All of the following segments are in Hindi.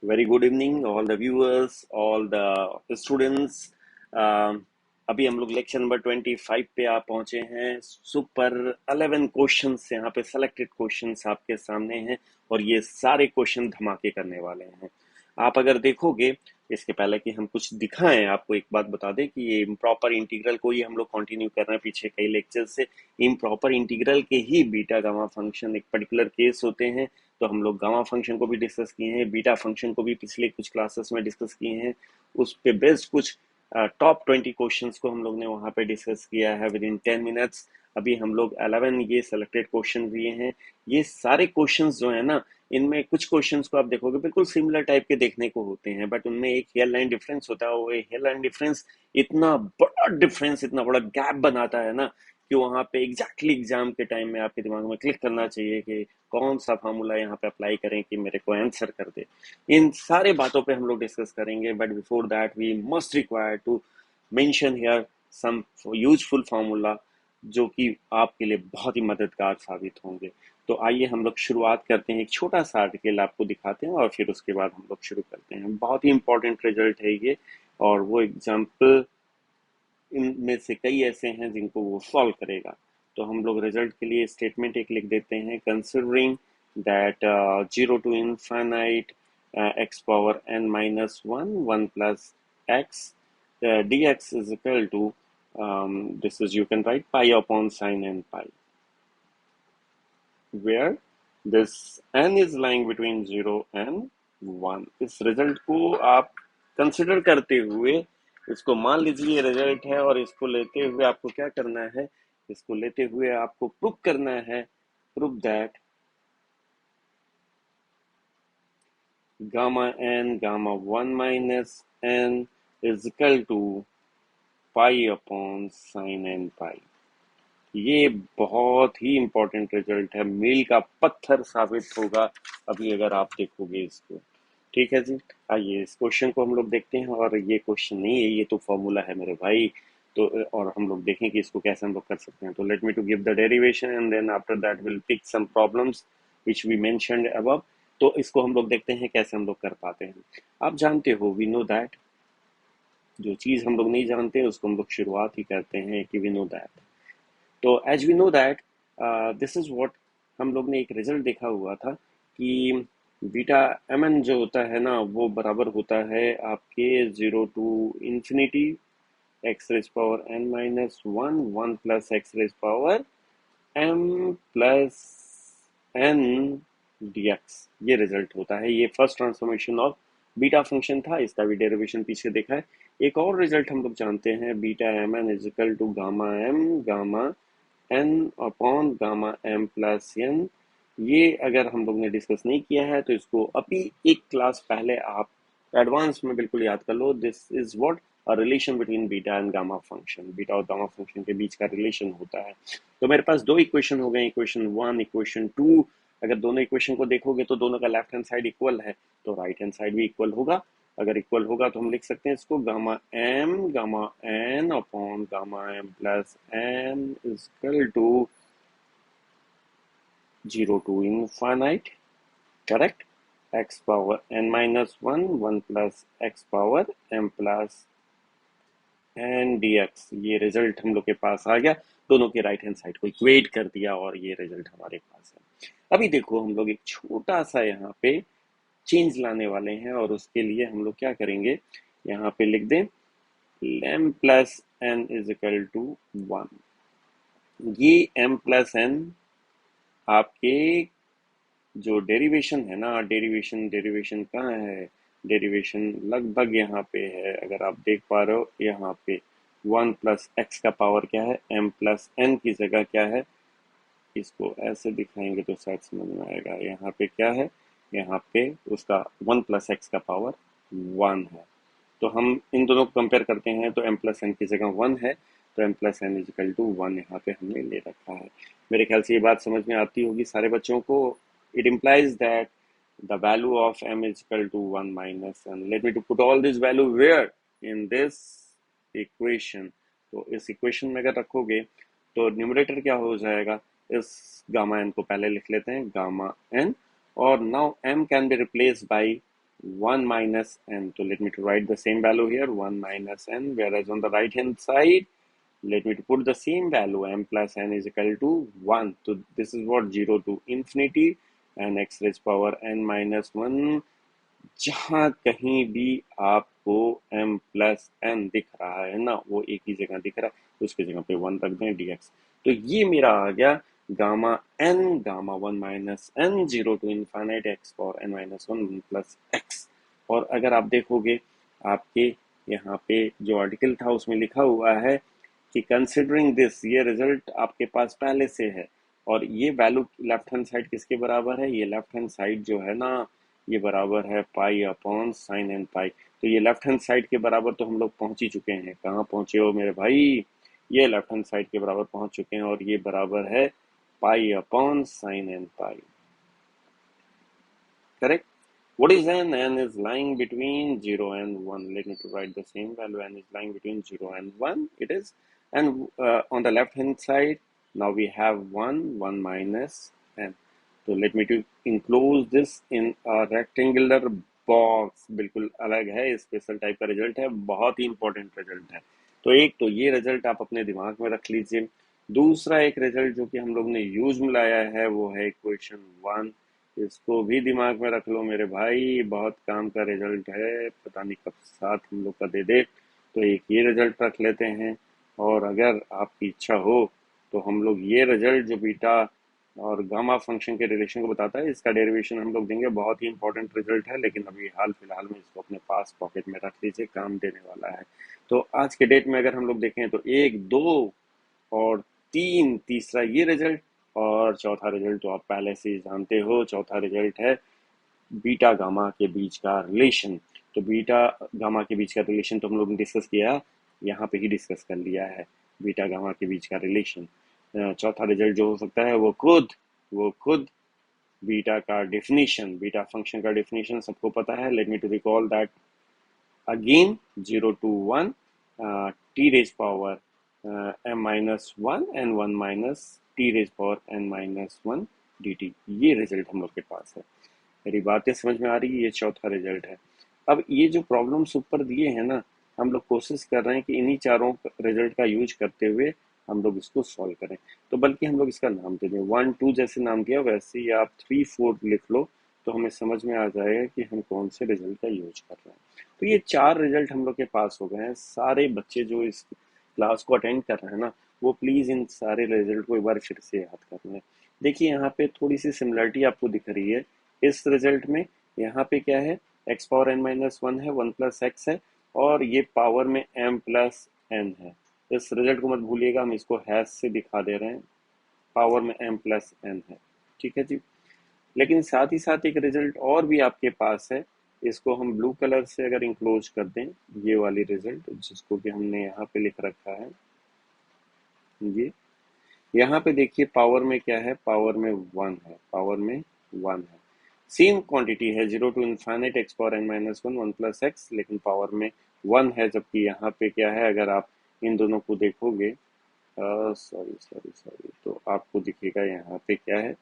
Very good evening, all the viewers, all the students. अभी हम लोग लेक्चर नंबर 25 पे आप पहुंचे हैं। सुपर 11 क्वेश्चंस यहाँ पे सेलेक्टेड क्वेश्चंस आपके सामने हैं और ये सारे क्वेश्चन धमाके करने वाले हैं। आप अगर देखोगे, इसके पहले कि हम कुछ दिखाएं, आपको एक बात बता दें कि ये इम्प्रॉपर इंटीग्रल को ही हम लोग कंटिन्यू कर रहे हैं पीछे कई लेक्चर से। इम्प्रॉपर इंटीग्रल के ही बीटा गामा फंक्शन एक पर्टिकुलर केस होते हैं। तो हम लोग गामा फंक्शन को भी डिस्कस किए हैं, बीटा फंक्शन को भी पिछले कुछ क्लासेस में डिस्कस किए हैं। उस पे बेस्ड कुछ टॉप 20 क्वेश्चंस को हम लोग ने वहां पे डिस्कस किया है विद इन 10 मिनट्स। अभी हम लोग 11 ये सेलेक्टेड क्वेश्चन लिए हैं। ये सारे क्वेश्चंस जो है ना, इनमें कुछ क्वेश्चंस को आप देखोगे बिल्कुल सिमिलर टाइप के देखने को होते हैं, बट उनमें एक हेयर लाइन डिफरेंस होता है। वो हेयर लाइन डिफरेंस इतना बड़ा डिफरेंस, इतना बड़ा गैप बनाता है ना, कि वहां पे एग्जैक्टली एग्जाम के टाइम में आपके दिमाग में क्लिक करना चाहिए कि कौन सा फार्मूला यहाँ पे अप्लाई करें कि मेरे को आंसर कर दे। इन सारे बातों पे हम लोग डिस्कस करेंगे, but before that we must require to mention here some useful formula जो कि आपके लिए बहुत ही मददगार साबित होंगे। तो आइए हम लोग शुरुआत करते हैं, एक छोटा सा आर्टिकल आपको दिखाते हैं और फिर उसके बाद हम लोग शुरू करते हैं। बहुत ही इंपॉर्टेंट रिजल्ट है ये, और वो एग्जाम्पल इनमें से कई ऐसे हैं जिनको वो सॉल्व करेगा। तो हम लोग रिजल्ट के लिए स्टेटमेंट एक लिख देते हैं, considering that 0 to infinite x power n minus 1 1 plus x dx is equal to this is you can write pi upon sin n pi, where this n is lying between 0 and 1। इस रिजल्ट को आप कंसिडर करते हुए, इसको मान लीजिए ये रिजल्ट है, और इसको लेते हुए आपको क्या करना है, इसको लेते हुए आपको प्रूव करना है, prove that gamma n gamma 1 minus n is equal to pi upon sin n pi। ये बहुत ही इंपॉर्टेंट रिजल्ट है, मील का पत्थर साबित होगा अभी अगर आप देखोगे इसको। ठीक है जी, आइए इस क्वेश्चन को हम लोग देखते हैं। और ये क्वेश्चन नहीं है, ये तो फॉर्मूला है मेरे भाई। तो और हम लोग देखें कि इसको कैसे हम लोग कर सकते हैं। तो let me to give the derivation and then after that will pick some problems which we mentioned above. तो इसको हम लोग देखते हैं कैसे हम लोग कर पाते हैं। आप जानते हो, वी नो दैट, जो चीज हम लोग नहीं जानते उसको हम लोग शुरुआत ही करते हैं कि वी नो दैट। तो as we know that this is what, हम लोग ने एक रिजल्ट देखा हुआ था कि बीटा एम एन जो होता है ना, वो बराबर होता है आपके 0 to infinity X raise power n minus 1 1 plus x raise power m plus n dx। ये रिजल्ट होता है, ये first transformation of beta function था, इसका भी डेरिवेशन पीछे देखा है। एक और रिजल्ट हम लोग जानते हैं, beta M N is equal to gamma M gamma N upon gamma M plus N. ये अगर हम लोग ने डिस्कस नहीं किया है तो इसको अभी एक क्लास पहले आप एडवांस में बिल्कुल याद कर लो। This is what a relation between beta and gamma function, beta और गामा फंक्शन के बीच का रिलेशन होता है। तो मेरे पास दो इक्वेशन हो गए, इक्वेशन 1 इक्वेशन 2। अगर दोनों इक्वेशन को देखोगे तो दोनों का लेफ्ट हैंड साइड इक्वल है, तो राइट हैंड साइड भी इक्वल होगा। अगर इक्वल होगा तो हम लिख सकते हैं इसको gamma M gamma N upon gamma M plus N is equal to 0 to infinite, correct, x power n minus 1 1 plus x power m plus n dx। ये रिजल्ट हम लोग के पास आ गया, दोनों के राइट हैंड साइड को इक्वेट कर दिया और ये रिजल्ट हमारे पास है। अभी देखो, हम लोग एक छोटा सा यहाँ पे चेंज लाने वाले हैं, और उसके लिए हम लोग क्या करेंगे, यहाँ पे लिख दें m plus n is equal to 1। ये m प्लस n आपके जो डेरिवेशन है ना, डेरिवेशन डेरिवेशन कहाँ है, डेरिवेशन लगभग यहाँ पे है। अगर आप देख पा रहे हो यहाँ पे 1 प्लस एक्स का पावर क्या है, m प्लस n की जगह क्या है, इसको ऐसे दिखाएंगे तो शायद समझ में आएगा। यहाँ पे क्या है, यहाँ पे उसका 1 प्लस एक्स का पावर 1 है। तो हम इन दोनों को कंपेयर करते हैं, तो m प्लस एन की जगह 1 है, तो m plus N is equal to 1 यहाँ पे हमने ले रखा है। मेरे ख्याल से ये बात समझ में आती होगी सारे बच्चों को। It implies that the value of m is equal to 1 minus n। Let me to put all this value where in this equation। तो इस इक्वेशन में अगर रखोगे तो न्यूमरेटर क्या हो जाएगा, इस गामा एन को पहले लिख लेते हैं, गामा एन, और now m can be replace by 1 minus n. So let me to write the same value here, 1 minus n, whereas on the right hand side, let me to put the same value, m plus n is equal to 1. So this is what 0 to infinity and x raised power n minus 1. जहां कहीं भी आपको m प्लस n दिख रहा है ना, वो एक ही जगह दिख रहा है, उसकी जगह पे 1 रख दें dx। तो ये मेरा आ गया gamma n, gamma 1 minus n, 0 to infinite x power n minus 1 plus x। और अगर आप देखोगे आपके यहाँ पे जो आर्टिकल था उसमें लिखा हुआ है कि कंसिडरिंग दिस, ये रिजल्ट आपके पास पहले से है, और ये वैल्यू लेफ्ट हैंड साइड किसके बराबर है, ये लेफ्ट हैंड साइड जो है ना, ये बराबर है पाई अपॉन साइन एन पाई। तो ये लेफ्ट हैंड साइड के बराबर तो हम लोग पहुंच ही चुके हैं। कहाँ पहुंचे हो मेरे भाई, ये लेफ्ट हैंड साइड के बराबर पहुंच चुके हैं, और ये बराबर है pi upon sine N pi. Correct? What is n? N is lying between 0 and 1. Let me to write the same value. N is lying between 0 and 1. It is. And on the left hand side, now we have 1, 1 minus n. So let me to enclose this in a rectangular box. बिल्कुल अलग है, स्पेशल टाइप का रिजल्ट है, बहुत ही इंपॉर्टेंट रिजल्ट है। तो एक तो ये रिजल्ट आप अपने दिमाग में रख लीजिए। दूसरा एक रिजल्ट जो कि हम लोग ने यूज में लाया है वो है इक्वेशन 1। इसको भी दिमाग में रख लो मेरे भाई, बहुत काम का रिजल्ट है, पता नहीं कब साथ हम लोग का दे दे। तो एक ये रिजल्ट रख लेते हैं, और अगर आपकी इच्छा हो तो हम लोग ये रिजल्ट जो बीटा और गामा फंक्शन के रिलेशन को बताता है, इसका डेरिवेशन हम लोग देंगे। बहुत ही इंपॉर्टेंट रिजल्ट है, लेकिन अभी हाल फिलहाल में इसको अपने पास पॉकेट में रख लीजिए, काम देने वाला है। तो आज के डेट में अगर हम लोग देखें तो 1, 2 और 3, तीसरा ये रिजल्ट, और चौथा रिजल्ट तो आप पहले से ही जानते हो। चौथा रिजल्ट है बीटा गामा के बीच का रिलेशन। तो बीटा गामा के बीच का रिलेशन तो हम लोग ने डिस्कस किया, यहाँ पे ही डिस्कस कर लिया है बीटा गामा के बीच का रिलेशन। चौथा रिजल्ट जो हो सकता है वो खुद बीटा का डेफिनेशन, बीटा फंक्शन का डेफिनेशन सबको पता है। Let me to recall that again, 0 to 1, t raised power m minus 1 and 1 minus t raised power n minus 1 dt। ये रिजल्ट हम लोग के पास है। मेरी बातें समझ में आ रही है, ये चौथा रिजल्ट है। अब ये जो प्रॉब्लम्स ऊपर दिए हैं ना, हम लोग कोशिश कर रहे हैं कि इन्हीं चारों रिजल्ट का यूज करते हुए हम लोग इसको सॉल्व करें। तो बल्कि हम लोग इसका नाम दे दें, 1, 2 जैसे नाम दिया वैसे ही आप 3, 4 लिख लो, तो हमें समझ में आ जाएगा कि हम कौन से रिजल्ट का यूज कर रहे हैं। तो ये 4 रिजल्ट हम लोग के पास हो गए हैं। सारे बच्चे जो इस क्लास को अटेंड कर रहे हैं ना, वो प्लीज इन सारे रिजल्ट को एक बार फिर से याद कर लें। देखिए यहाँ पे थोड़ी सी सिमिलरिटी आपको दिख रही है इस रिजल्ट में। यहाँ पे क्या है, एक्स पावर एन माइनस 1 है, 1 प्लस एक्स है, और ये पावर में एम प्लस एन है। इस रिजल्ट को मत भूलिएगा, हम इसको हैश से दिखा दे रहे हैं, पावर में एम प्लस एन है। ठीक है जी। लेकिन साथ ही साथ एक रिजल्ट और भी आपके पास है, इसको हम ब्लू कलर से अगर इंक्लोज कर दें, ये वाली रिजल्ट जिसको कि हमने यहाँ पे लिख रखा है, ये यहाँ पे देखिए पावर में क्या है, पावर में 1 है, पावर में 1 है। सेम क्वांटिटी है, 0 to infinite X power N minus 1, 1 plus X, लेकिन पावर में 1 है। जबकि यहाँ पे क्या है, अगर आप इन दोनों को देखोगे, सॉरी, तो आपको दिखेगा यहाँ पे क्या है,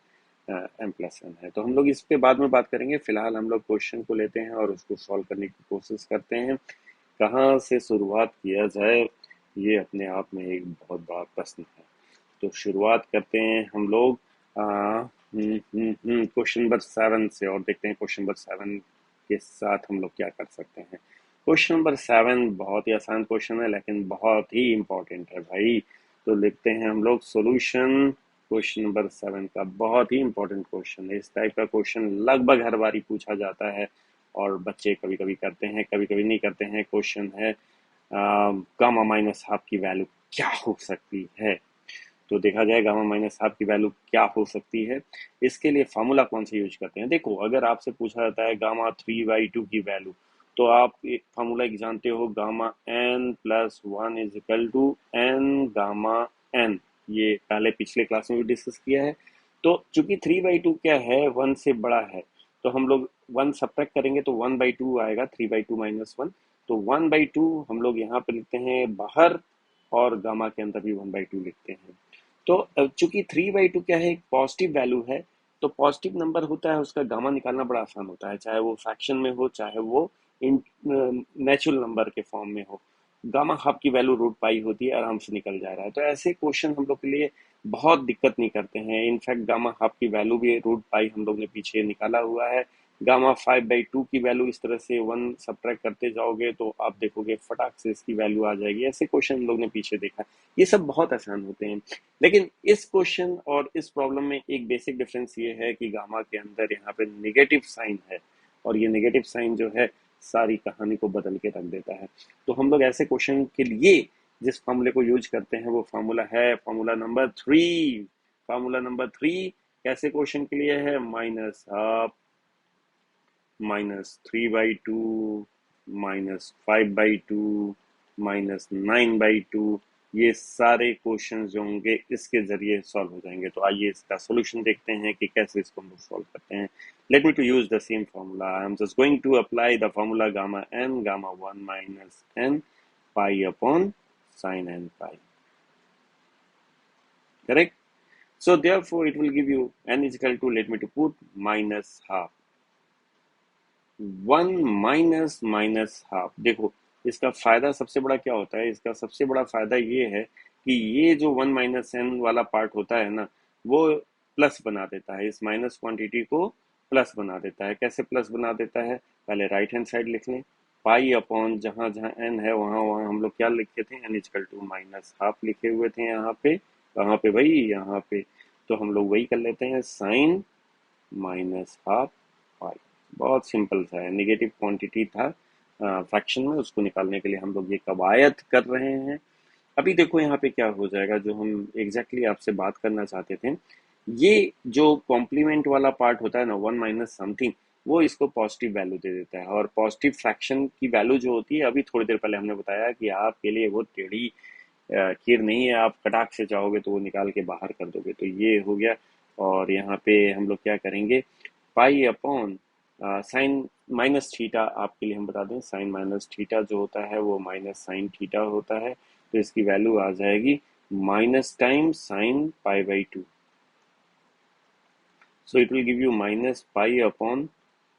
एम प्लस एन है। तो हम लोग इस पे बाद में बात करेंगे। फिलहाल हम लोग क्वेश्चन को लेते हैं और उसको सॉल्व करने की कोशिश करते हैं। कहाँ से शुरुआत किया जाए, ये अपने आप में एक बहुत बड़ा प्रश्न है। तो शुरुआत करते हैं हम लोग क्वेश्चन नंबर 7 से, और देखते हैं क्वेश्चन नंबर 7 के साथ हम लोग क्या कर सकते हैं। क्वेश्चन नंबर 7 बहुत ही आसान क्वेश्चन है, लेकिन बहुत ही इंपॉर्टेंट है भाई। तो लिखते हैं हम लोग सॉल्यूशन क्वेश्चन नंबर 7 का। बहुत ही इंपॉर्टेंट क्वेश्चन है। इस टाइप का क्वेश्चन लगभग हर बार ही पूछा जाता है, और बच्चे कभी कभी करते हैं, कभी कभी नहीं करते हैं। क्वेश्चन है गामा माइनस हाफ की वैल्यू क्या हो सकती है। तो देखा जाए गामा माइनस हाफ की वैल्यू क्या हो सकती है, इसके लिए फार्मूला कौन सा यूज करते हैं। देखो, अगर आपसे पूछा जाता है गामा 3/2 की वैल्यू, तो आप एक फार्मूला एक जानते हो, gamma n plus 1 is equal to n gamma n। ये पहले पिछले क्लास में भी डिस्कस किया है। तो चूंकि 3/2 क्या है, 1 से बड़ा है, तो हम लोग 1 सब्ट्रैक्ट करेंगे तो 1/2 आएगा, 3/2 माइनस 1। तो 1/2 हम लोग यहाँ पे लिखते हैं बाहर, और गामा के अंदर भी 1/2 लिखते हैं। तो चूंकि 3/2 क्या है, एक पॉजिटिव वैल्यू है, तो तो पॉजिटिव नंबर होता है उसका गामा निकालना बड़ा आसान होता है, चाहे वो फ्रैक्शन में हो चाहे वो इन नेचुरल नंबर के फॉर्म में हो। गामा हाफ की वैल्यू रूट पाई होती है, आराम से निकल जा रहा है। तो ऐसे क्वेश्चन हम लोग के लिए बहुत दिक्कत नहीं करते हैं। इनफैक्ट गामा हाफ की वैल्यू भी रूट पाई हम लोग ने पीछे निकाला हुआ है। गामा 5/2 की वैल्यू इस तरह से 1 सब्ट्रैक्ट करते जाओगे तो आप देखोगे फटाक से इसकी वैल्यू आ जाएगी। ऐसे क्वेश्चन हम लोग ने पीछे देखा। ये सब बहुत आसान होते हैं। लेकिन इस क्वेश्चन और इस प्रॉब्लम में एक बेसिक डिफरेंस ये है कि गामा के अंदर यहाँ पे नेगेटिव साइन है, और ये नेगेटिव साइन जो है सारी कहानी को बदल के रख देता है। तो हम लोग ऐसे क्वेश्चन के लिए जिस फॉर्मूले को यूज करते हैं वो फॉर्मूला है फॉर्मूला नंबर 3। फॉर्मूला नंबर 3 कैसे क्वेश्चन के लिए है? Minus half, -3/2, -5/2, -9/2। ये सारे क्वेश्चन जो होंगे इसके जरिए सॉल्व हो जाएंगे। तो आइए इसका सॉल्यूशन देखते हैं कि कैसे इसको हम लोग सॉल्व करते हैं। Let me to use the same formula. I am just going to apply the formula gamma n, gamma 1 minus n pi upon sin n pi, correct? So therefore it will give you n is equal to, let me to put minus half, 1 minus minus half. देखो इसका फायदा सबसे बड़ा क्या होता है? इसका सबसे बड़ा फायदा ये है कि ये जो 1 माइनस एन वाला पार्ट होता है ना, वो प्लस बना देता है, इस माइनस क्वांटिटी को प्लस बना देता है। कैसे प्लस बना देता है? पहले राइट हैंड साइड लिख लें, पाई अपॉन जहां जहां एन है वहां वहां हम लोग क्या लिखे थे? N is equal to minus half लिखे हुए थे यहाँ पे। कहाँ पे भाई? यहाँ पे। तो हम लोग वही कर लेते हैं, साइन माइनस हाफ पाई। बहुत सिंपल सा है, नेगेटिव क्वांटिटी था फ्रैक्शन में, उसको निकालने के लिए हम लोग ये कवायद कर रहे हैं। अभी देखो यहाँ पे क्या हो जाएगा, जो हम एग्जैक्टली आपसे बात करना चाहते थे। ये जो कॉम्प्लीमेंट वाला पार्ट होता है ना, 1 माइनस समथिंग, वो इसको पॉजिटिव वैल्यू दे देता है। और पॉजिटिव फ्रैक्शन की वैल्यू जो होती है, अभी थोड़ी देर पहले हमने बताया कि आपके लिए वो टेढ़ी खीर नहीं है, आप कटाक से चाहोगे तो वो निकाल के बाहर कर दोगे। तो ये हो गया। और यहाँ पे हम लोग क्या करेंगे, पाई अपॉन साइन माइनस थीटा। आपके लिए हम बता दें, साइन माइनस थीटा जो होता है वो माइनस साइन थीटा होता है। तो इसकी वैल्यू आ जाएगी माइनस टाइम साइन पाई/2। So it will give you minus pi upon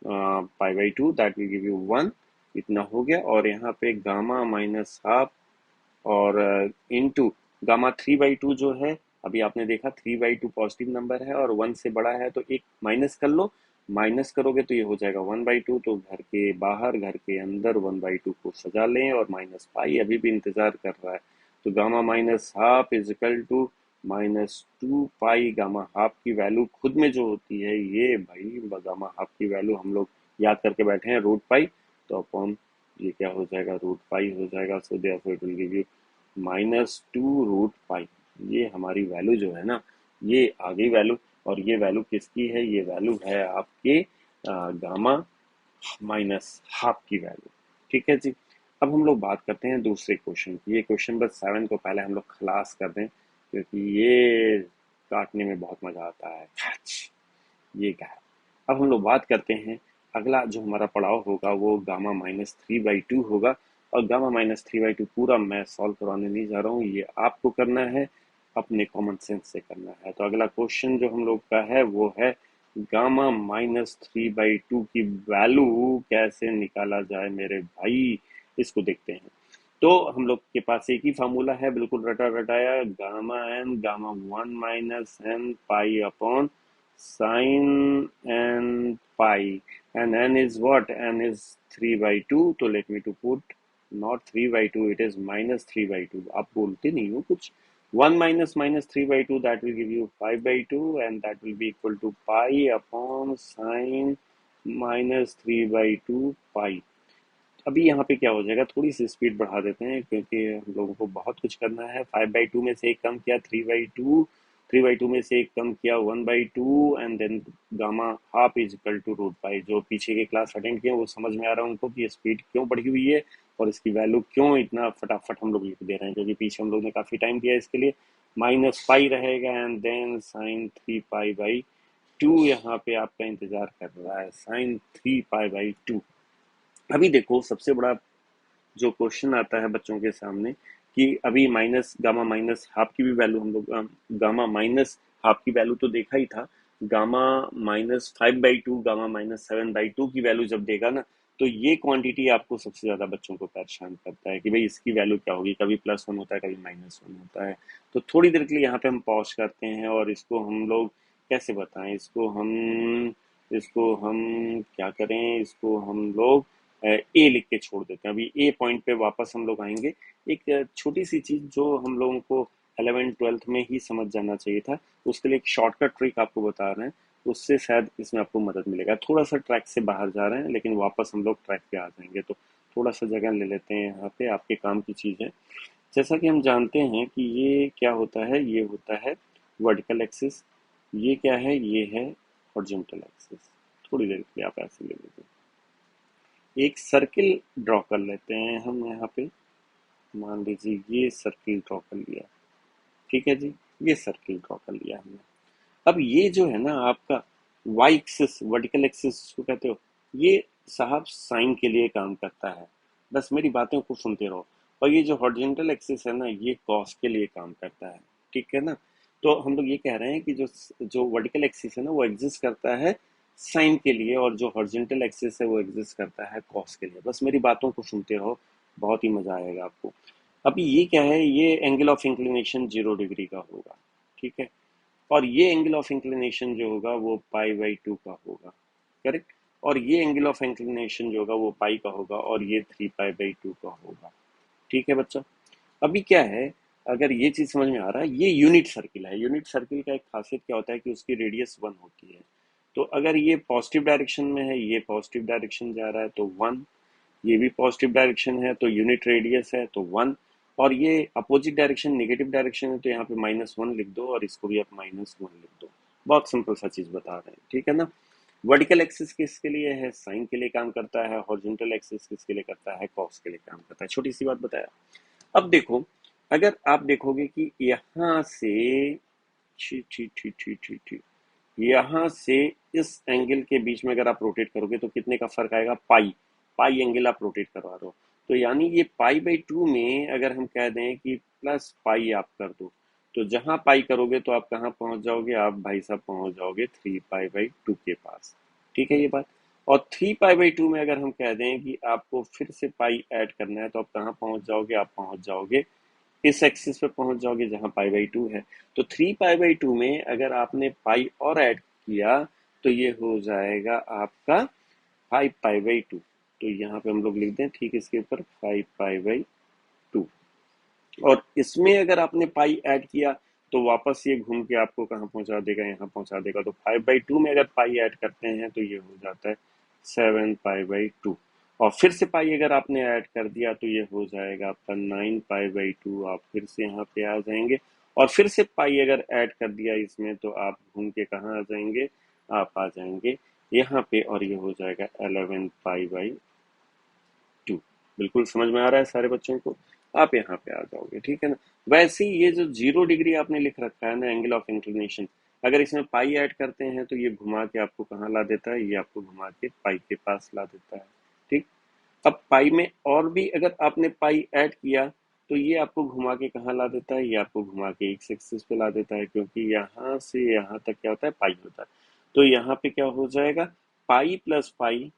पाई/2, दैट विल गिव यू 1। इतना हो गया। और यहाँ पे गामा माइनस हाफ और इनटू गामा 3/2 जो है, अभी आपने देखा 3/2 पॉजिटिव नंबर है और 1 से बड़ा है तो एक माइनस कर लो। माइनस करोगे तो ये हो जाएगा 1/2। तो घर के बाहर घर के अंदर 1/2 को सजा लें, और माइनस पाई अभी भी इंतजार कर रहा है। तो gamma minus half is equal to -2 pi. Gamma half की वैल्यू खुद में जो होती है, ये भाई गामा हाफ की वैल्यू हम लोग याद करके बैठे हैं, रूट पाई। तो अपॉन ये क्या हो जाएगा? रूट पाई हो जाएगा। So therefore it will give you -2√पाई। ये हमारी वैल्यू जो है ना, ये आ गई वैल्यू। और ये वैल्यू किसकी है? ये वैल्यू है आपके गामा माइनस हाफ की वैल्यू। ठीक है जी। अब हम लोग बात करते हैं दूसरे क्वेश्चन की। ये क्वेश्चन नंबर 7 को पहले हम लोग खलास कर दें, क्योंकि ये काटने में बहुत मजा आता है। ये क्या है? अब हम लोग बात करते हैं, अगला जो हमारा पड़ाव होगा वो गामा -3/2 होगा। और गामा -3/2 पूरा मैं सॉल्व करवाने नहीं जा रहा हूँ, ये आपको करना है, अपने कॉमन सेंस से करना है। तो अगला क्वेश्चन जो हम लोग का है वो है गामा -3/2 की वैल्यू कैसे निकाला जाए मेरे भाई, इसको देखते हैं। तो हम लोग के पास एक ही फार्मूला है, बिल्कुल रटा रटाया, gamma n gamma 1 minus n pi upon sine n pi. and n is what? N is 3/2। तो let me to put not 3/2, it is -3/2। आप बोलते नहीं हो कुछ। 1 minus -3/2, that will give you 5/2, and that will be equal to pi upon sine -3/2 pi। अभी यहाँ पे क्या हो जाएगा, थोड़ी सी स्पीड बढ़ा देते हैं क्योंकि हम लोगों को बहुत कुछ करना है। 5/2 में से एक कम किया 3/2, 3/2 में से एक कम किया 1/2, and then gamma half is equal to root pi. जो पीछे के क्लास अटेंड किए वो समझ में आ रहा है उनको कि ये स्पीड क्यों बढ़ी हुई है और इसकी वैल्यू क्यों इतना फटाफट हम लोग लिख दे रहे हैं, क्योंकि पीछे हम लोग ने काफी टाइम दिया इसके लिए। माइनस पाई रहेगा एंड देन साइन 3 पाई/2 यहाँ पे आपका इंतजार कर रहा है, साइन 3 पाई/2। अभी देखो सबसे बड़ा जो क्वेश्चन आता है बच्चों के सामने कि अभी माइनस गामा माइनस हाफ की भी वैल्यू हम लोग गामा माइनस हाफ की वैल्यू तो देखा ही था। गामा -5/2, गामा -7/2 की वैल्यू जब देगा ना, तो ये क्वांटिटी आपको सबसे ज्यादा बच्चों को परेशान करता है कि भाई इसकी वैल्यू क्या होगी, कभी +1 होता है, कभी -1 होता है। तो थोड़ी देर के लिए यहाँ पे हम पॉज करते हैं और इसको हम लोग कैसे बताएं, इसको हम क्या करें, इसको हम लोग ए लिख के छोड़ देते हैं। अभी ए पॉइंट पे वापस हम लोग आएंगे। एक छोटी सी चीज जो हम लोगों को 11th-12th में ही समझ जाना चाहिए था, उसके लिए एक शॉर्टकट ट्रिक आपको बता रहे हैं, उससे शायद इसमें आपको मदद मिलेगा। थोड़ा सा ट्रैक से बाहर जा रहे हैं लेकिन वापस हम लोग ट्रैक पे आ जाएंगे, तो थोड़ा सा जगह ले लेते हैं यहाँ पे, आपके काम की चीज है। जैसा कि हम जानते हैं कि ये क्या होता है, ये होता है वर्टिकल एक्सिस, ये क्या है, ये है हॉरिजॉन्टल एक्सिस। थोड़ी देर के लिए आप ऐसे ले लेते हैं, एक सर्किल ड्रॉ कर लेते हैं हम यहाँ पे। मान लीजिए ये सर्किल ड्रॉ कर लिया, ठीक है जी, ये सर्किल ड्रॉ कर लिया हमने। अब ये जो है ना आपका वाई एक्सिस, वर्टिकल एक्सिस को कहते हो, ये साहब साइन के लिए काम करता है, बस मेरी बातों को सुनते रहो। और ये जो हॉरिजॉन्टल एक्सिस है ना, ये कॉस के लिए काम करता है, ठीक है ना। तो हम लोग ये कह रहे हैं कि जो जो वर्टिकल एक्सिस है ना, वो एग्जिस्ट करता है साइन के लिए, और जो हॉरिजॉन्टल एक्सिस है वो एग्जिस्ट करता है कॉस के लिए। बस मेरी बातों को सुनते रहो, बहुत ही मजा आएगा आपको। अभी ये क्या है, ये एंगल ऑफ इंक्लिनेशन 0 डिग्री का होगा, ठीक है। और ये एंगल ऑफ इंक्लिनेशन जो होगा वो पाई/2 का होगा, करेक्ट। और ये एंगल ऑफ इंक्लिनेशन जो होगा वो पाई का होगा, और ये 3π/2 का होगा, ठीक है बच्चा। अभी क्या है, अगर ये चीज समझ में आ रहा है, ये यूनिट सर्किल है। यूनिट सर्किल का एक खासियत क्या होता है कि उसकी रेडियस 1 होती है। तो अगर ये पॉजिटिव डायरेक्शन में है, ये पॉजिटिव डायरेक्शन जा रहा है तो 1, ये भी पॉजिटिव डायरेक्शन है तो यूनिट रेडियस है तो 1, और ये अपोजिट डायरेक्शन नेगेटिव डायरेक्शन है तो यहाँ पे -1 लिख दो, और इसको भी आप -1 लिख दो। बहुत सिंपल सा चीज बता रहे हैं, ठीक है ना। वर्टिकल एक्सिस किसके लिए है, साइन के लिए काम करता है। हॉरिजॉन्टल एक्सिस किसके लिए करता है, कॉस के लिए काम करता है। छोटी सी बात बताया। अब देखो, अगर आप देखोगे कि यहाँ से ठी ठी ठी ठी ठी ठी यहाँ से इस एंगल के बीच में अगर आप रोटेट करोगे तो कितने का फर्क आएगा, पाई। पाई एंगल आप रोटेट करवा रहे हो, तो यानी ये पाई/2 में अगर हम कह दें कि प्लस पाई आप कर दो, तो जहां पाई करोगे तो आप कहाँ पहुंच जाओगे, आप भाई साहब पहुंच जाओगे 3π/2 के पास, ठीक है ये बात। और 3π/2 में अगर हम कह दें कि आपको फिर से पाई ऐड करना है, तो आप कहाँ पहुंच जाओगे, आप पहुंच जाओगे इस एक्सिस पे पहुंच जाओगे जहां पाई/2 है। तो 3π/2 में अगर आपने पाई और ऐड किया तो ये हो जाएगा आपका 5π/2। तो यहाँ पे हम लोग लिख दें ठीक इसके ऊपर 5π/2। और इसमें अगर आपने पाई ऐड किया तो वापस ये घूम के आपको कहाँ पहुंचा देगा, यहाँ पहुंचा देगा। तो 5/2 में अगर पाई ऐड करते हैं तो ये हो जाता है 7π/2। और फिर से पाई अगर आपने ऐड कर दिया तो ये हो जाएगा आपका 9π/2। आप फिर से यहाँ पे आ जाएंगे, और फिर से पाई अगर ऐड कर दिया इसमें तो आप घूम के कहाँ आ जाएंगे, आप आ जाएंगे यहाँ पे, और ये हो जाएगा 11π/2। बिल्कुल समझ में आ रहा है सारे बच्चों को, आप यहाँ पे आ जाओगे, ठीक है ना। वैसे ही ये जो 0 डिग्री आपने लिख रखा है ना, एंगल ऑफ इंक्लिनेशन, अगर इसमें पाई ऐड करते हैं तो ये घुमा के आपको कहाँ ला देता है, ये आपको घुमा के पाई के पास ला देता है, ठीक। अब पाई में और भी अगर आपने पाई ऐड किया तो ये आपको घुमा के कहाँ ला देता है, ये आपको घुमा के एक्स एक्सिस पे ला देता है, क्योंकि यहाँ से यहाँ तक क्या होता है, पाई होता है। तो यहाँ पे क्या हो जाएगा, पाई प्लस पाई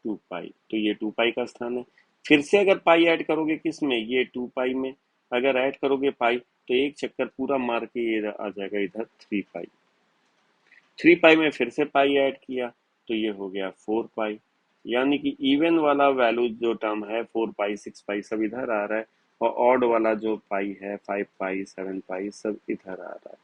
2π, तो ये 2π का स्थान है। फिर से अगर पाई ऐड करोगे किस में, ये 2π में अगर ऐड करोगे पाई, तो एक चक्कर पूरा मार के ये आ जाएगा इधर 3π। 3π में फिर से पाई ऐड किया तो ये हो गया 4π। यानी कि इवन वाला वैल्यू जो टर्म है 4π 6π सब इधर आ रहा है, और ऑड वाला जो पाई है 5π 7π सब इधर आ रहा है।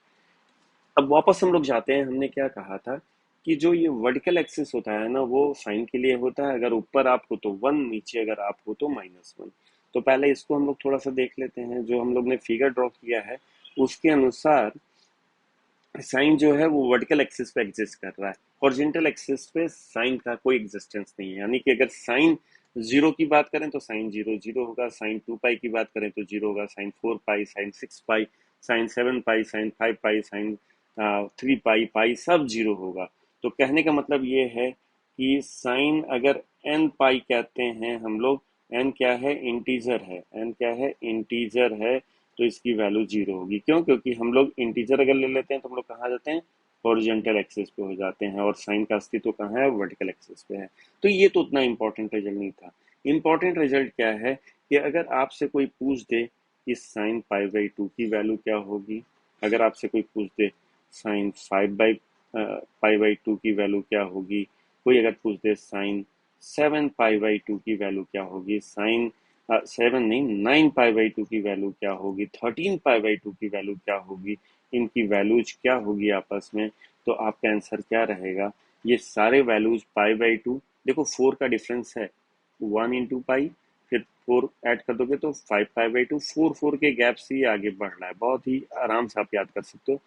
अब वापस हम लोग जाते हैं, हमने क्या कहा था कि जो ये वर्टिकल एक्सिस होता है ना, वो साइन के लिए होता है। अगर ऊपर आप हो तो 1, नीचे अगर आप हो तो -1। तो पहले इसको हम लोग थोड़ा सा देख लेते हैं। जो हम लोग ने फिगर ड्रॉ किया है उसके अनुसार साइन जो है वो वर्टिकल एक्सिस पे एग्जिस्ट कर रहा है, हॉरिजॉन्टल एक्सिस पे साइन का कोई एग्जिस्टेंस नहीं है। यानी कि अगर साइन 0 की बात करें तो साइन 0 0 होगा, साइन 2π की बात करें तो 0 होगा, sine 4π, sine 6π, sine 7π, sine 5π, sine 3π, pi सब 0 होगा। तो कहने का मतलब ये है कि साइन अगर n पाई कहते हैं हम लोग, n क्या है, इंटीजर है, n क्या है, इंटीजर है, तो इसकी वैल्यू 0 होगी। क्यों, क्योंकि हम लोग इंटीजर अगर ले लेते हैं तो हम लोग कहाँ जाते हैं, हॉरिजॉन्टल एक्सिस पे हो जाते हैं और साइन का अस्तित्व कहाँ है, वर्टिकल एक्सिस पे है। तो ये तो उतना इंपॉर्टेंट रिजल्ट नहीं था। इंपॉर्टेंट रिजल्ट क्या है कि अगर आपसे कोई पूछ दे कि साइन पाई बाई टू की वैल्यू क्या होगी, अगर आपसे कोई पूछ दे sine five by pi by two की वैल्यू क्या होगी, कोई अगर पूछ दे sine seven pi by two की वैल्यू क्या होगी, साइन सेवन नहीं 9 पाई बाई टू की वैल्यू क्या होगी, 13 पाई बाई टू की वैल्यू क्या होगी, इनकी वैल्यूज क्या होगी आपस में, तो आपका आंसर क्या रहेगा। ये सारे वैल्यूज पाई बाई टू, देखो 4 का डिफरेंस है, 1 इंटू पाई, फिर 4 ऐड कर दोगे तो 5 पाई बाई टू, 4 के गैप से ही आगे बढ़ रहा है, बहुत ही आराम से आप याद कर सकते हो।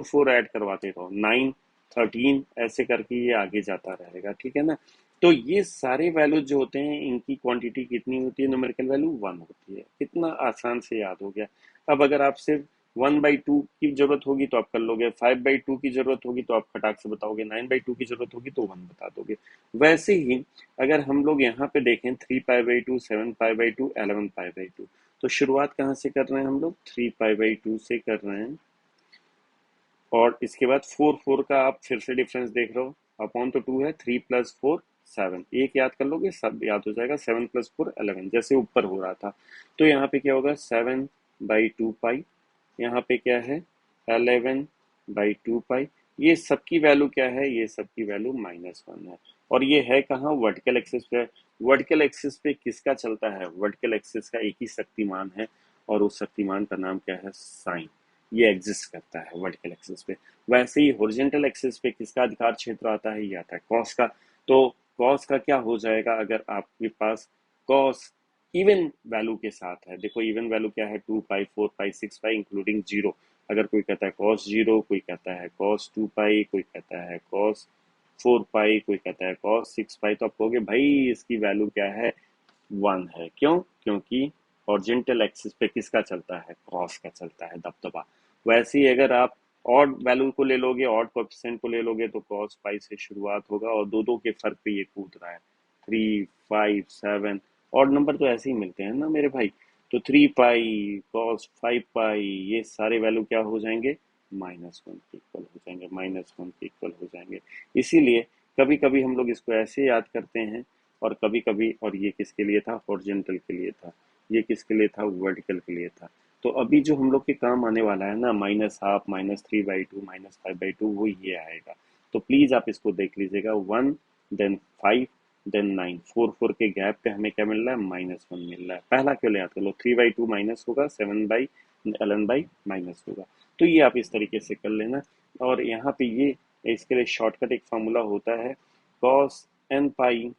4 ऐड करवाते रहो, 9 13 ऐसे करके ये आगे जाता रहेगा, ठीक है ना। तो ये सारे वैल्यूज जो होते हैं इनकी क्वांटिटी कितनी होती है, न्यूमेरिकल वैल्यू 1 होती है। कितना आसान से याद हो गया। अब अगर आप सिर्फ 1/2 की जरूरत होगी तो आप कर लोगे, 5/2 की जरूरत होगी तो आप खटाक से बताओगे, 9/2 की जरूरत होगी तो 1 बता दोगे। वैसे ही अगर हम लोग यहाँ पे देखें 3 पाई by to, 7 pi by to, 11 pi by two, तो शुरुआत कहाँ से कर रहे हैं हम लोग, 3 पाई बाई टू से कर रहे हैं। और इसके बाद 4 का आप फिर से डिफरेंस देख रहे हो, अपॉन तो 2 है, 3 + 4 7, एक याद कर लोगे सब याद हो जाएगा, 7 + 4 11, जैसे ऊपर हो रहा था। तो यहाँ पे क्या होगा, 7/2 पाई, यहाँ पे क्या है 11/2 पाई। ये सबकी वैल्यू क्या है, ये सबकी वैल्यू -1 है। और ये है कहाँ, वर्टिकल एक्सिस पे। वर्टिकल एक्सिस पे किसका चलता है, वर्टिकल एक्सिस का एक ही शक्तिमान है, और उस शक्तिमान का नाम क्या है, साइन। ये एग्जिस्ट करता है वर्टिकल एक्सिस पे। वैसे ही हॉरिजॉन्टल एक्सिस पे किसका अधिकार क्षेत्र आता है, ये आता है कॉस का। तो कॉस का क्या हो जाएगा, अगर आपके पास कॉस इवन वैल्यू के साथ है, देखो इवन वैल्यू क्या है, 2 पाई, 4 पाई, 6 पाई इंक्लूडिंग जीरो। अगर कोई कहता है कॉस जीरो, कोई कहता है कॉस 2 पाई, कोई कहता है कॉस 4 पाई, कोई कहता है कॉस 6 पाई, तो आप कहोगे भाई इसकी वैल्यू क्या है, 1 है। क्यों, क्योंकि हॉरिजॉन्टल एक्सिस पे किसका चलता है, कॉस का चलता है दबदबा। वैसे ही अगर आप ऑड वैल्यू को ले लोगे, ऑड कोएफिशिएंट को ले लोगे, तो कॉस पाई से शुरुआत होगा और दो दो के फर्क पे ये कूद रहा है, 3 5 7। ऑड नंबर तो ऐसे ही मिलते हैं ना मेरे भाई। तो 3 पाई कॉस 5 पाई, ये सारे वैल्यू क्या हो जाएंगे, -1 के इक्वल हो जाएंगे, -1 के इक्वल हो जाएंगे। इसीलिए कभी कभी हम लोग इसको ऐसे याद करते हैं, और कभी कभी, और ये किसके लिए था, हॉरिजॉन्टल के लिए था, ये किसके लिए था, वर्टिकल के लिए था। तो अभी जो हम लोग के काम आने वाला है ना, -12, -3/2, -5/2, वो ये आएगा। तो प्लीज आप इसको देख लीजिएगा, 1 देन 5 देन 9, 4 के गैप पे हमें क्या मिल रहा है, -1 मिल रहा है। पहला क्यों याद कर लो, 3/2 माइनस होगा, 7/11 माइनस होगा। तो ये आप इस तरीके से कर लेना। और यहाँ पे ये इसके लिए शॉर्टकट एक फार्मूला होता है, cos n पाई,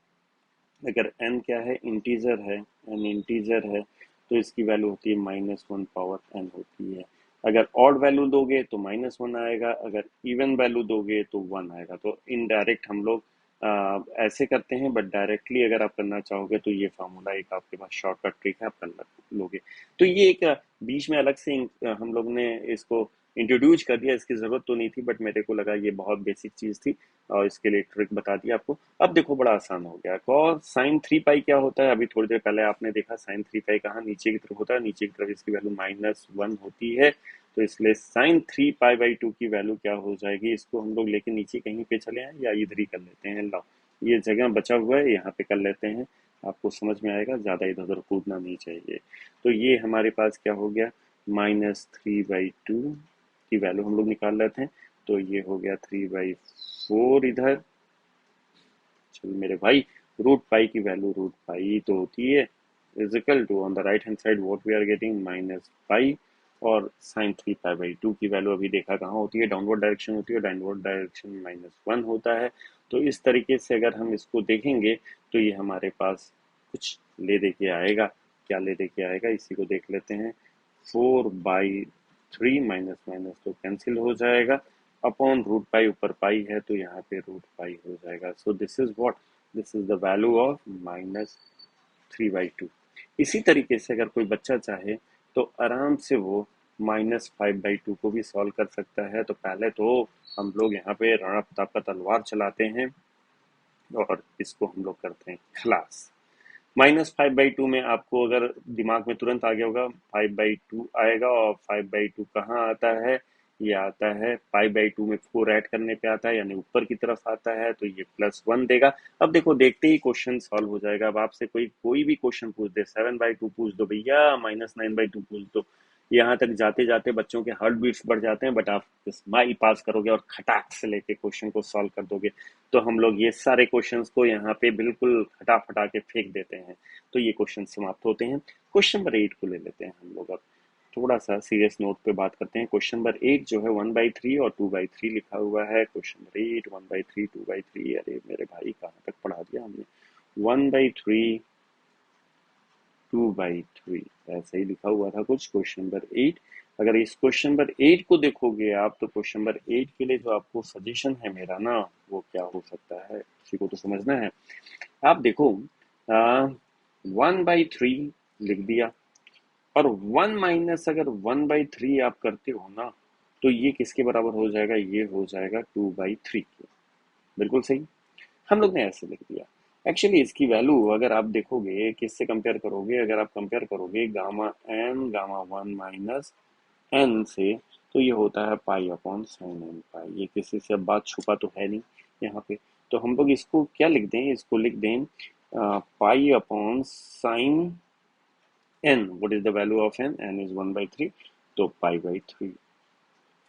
अगर n क्या है, इंटीजर है, n इंटीजर है, तो इसकी वैल्यू होती है -1/n होती है। अगर ऑड वैल्यू दोगे तो -1 आएगा, अगर इवन वैल्यू दोगे तो 1 आएगा। तो इनडायरेक्ट हम लोग ऐसे करते हैं, बट डायरेक्टली अगर आप करना चाहोगे तो ये फार्मूला एक आपके पास शॉर्टकट ट्रिक है, आप कर लोगे। तो ये एक बीच में अलग से हम लोग ने इसको इंट्रोड्यूस कर दिया, इसकी जरूरत तो नहीं थी, बट मेरे को लगा ये बहुत बेसिक चीज थी, और इसके लिए ट्रिक बता दिया आपको। अब देखो बड़ा आसान हो गया, cos sin 3 पाई क्या होता है, अभी थोड़ी देर पहले आपने देखा sin 3 पाई कहाँ नीचे की तरफ होता है, नीचे की तरफ इसकी वैल्यू -1 होती है। तो इसलिए sin 3 पाई/2 की वैल्यू क्या हो जाएगी, इसको हम लोग लेके नीचे कहीं पे चले आए या इधर ही कर लेते हैं, लो ये जगह बचा हुआ है यहाँ पे कर लेते हैं, आपको समझ में आएगा, ज्यादा इधर उधर कूदना नहीं चाहिए। तो ये हमारे पास क्या हो गया, -3/2 की वैल्यू हम लोग निकाल लेते हैं, तो ये हो गया 3/4 इधर। चलो मेरे भाई, √पाई की वैल्यू √पाई तो होती है, is equal to on the right hand side what we are getting -पाई, और sin 3 पाई/2 की वैल्यू अभी देखा कहाँ होती है, डाउनवर्ड डायरेक्शन होती है, डाउनवर्ड डायरेक्शन -1 होता है। तो इस तरीके से अगर हम इसको देखेंगे तो ये हमारे पास कुछ ले दे के आएगा। क्या ले दे के आएगा, इसी को देख लेते हैं। 4/3, माइनस माइनस तो कैंसिल हो जाएगा, अपॉन √पाई, ऊपर पाई है तो यहाँ पे √पाई हो जाएगा। So this is what, this is the value of -3/2। इसी तरीके से अगर कोई बच्चा चाहे तो आराम से वो -5/2 को भी सॉल्व कर सकता है। तो पहले तो हम लोग यहाँ पे राणा प्रताप का तलवार चलाते हैं, और इसको हम लोग करते हैं खलास। -5/2 में आपको अगर दिमाग में तुरंत आ गया होगा, 5/2 आएगा, और 5/2 कहाँ आता है, ये आता है π/2 में 4 ऐड करने पे आता है, यानी ऊपर की तरफ आता है, तो ये +1 देगा। अब देखो देखते ही क्वेश्चन सॉल्व हो जाएगा। अब आपसे कोई कोई भी क्वेश्चन पूछ दे, 7/2 पूछ दो भैया, -9/2 पूछ दो, यहाँ तक जाते जाते बच्चों के हार्ट बीट्स बढ़ जाते हैं, बट आप स्माइल पास करोगे और खटाक से लेके क्वेश्चन को सॉल्व कर दोगे। तो हम लोग ये सारे क्वेश्चंस को यहाँ पे बिल्कुल फटा के फेंक देते हैं। तो ये क्वेश्चन समाप्त होते हैं। क्वेश्चन नंबर 8 को ले लेते हैं हम लोग। अब थोड़ा सा सीरियस नोट पे बात करते हैं। क्वेश्चन नंबर 8 जो है 1/3 और 2/3 लिखा हुआ है। क्वेश्चन नंबर 8 1/3 2/3, अरे मेरे भाई कहाँ तक पढ़ा दिया हमने। 1/3 2/3 ऐसे ही लिखा हुआ था कुछ। क्वेश्चन नंबर 8, अगर इस क्वेश्चन नंबर 8 को देखोगे आप, तो क्वेश्चन नंबर 8 के लिए जो आपको सजेशन है मेरा ना, वो क्या हो सकता है, इसी को तो समझना है। आप देखो 1/3 लिख दिया, और 1 माइनस अगर 1/3 आप करते हो ना, तो ये किसके बराबर हो जाएगा, ये हो जाएगा 2/3 के। बिल्कुल सही, हम लोग ने ऐसे लिख दिया। एक्चुअली इसकी वैल्यू अगर आप देखोगे किससे कंपेयर करोगे, अगर आप कंपेयर करोगे gamma N gamma 1 minus N से, तो ये होता है π/sin n। ये किसी से अब बात छुपा तो है नहीं यहाँ पे। तो हम लोग इसको क्या लिख दें, इसको लिख दें π/sin n। What is the value of n? n is 1/3, तो π/3।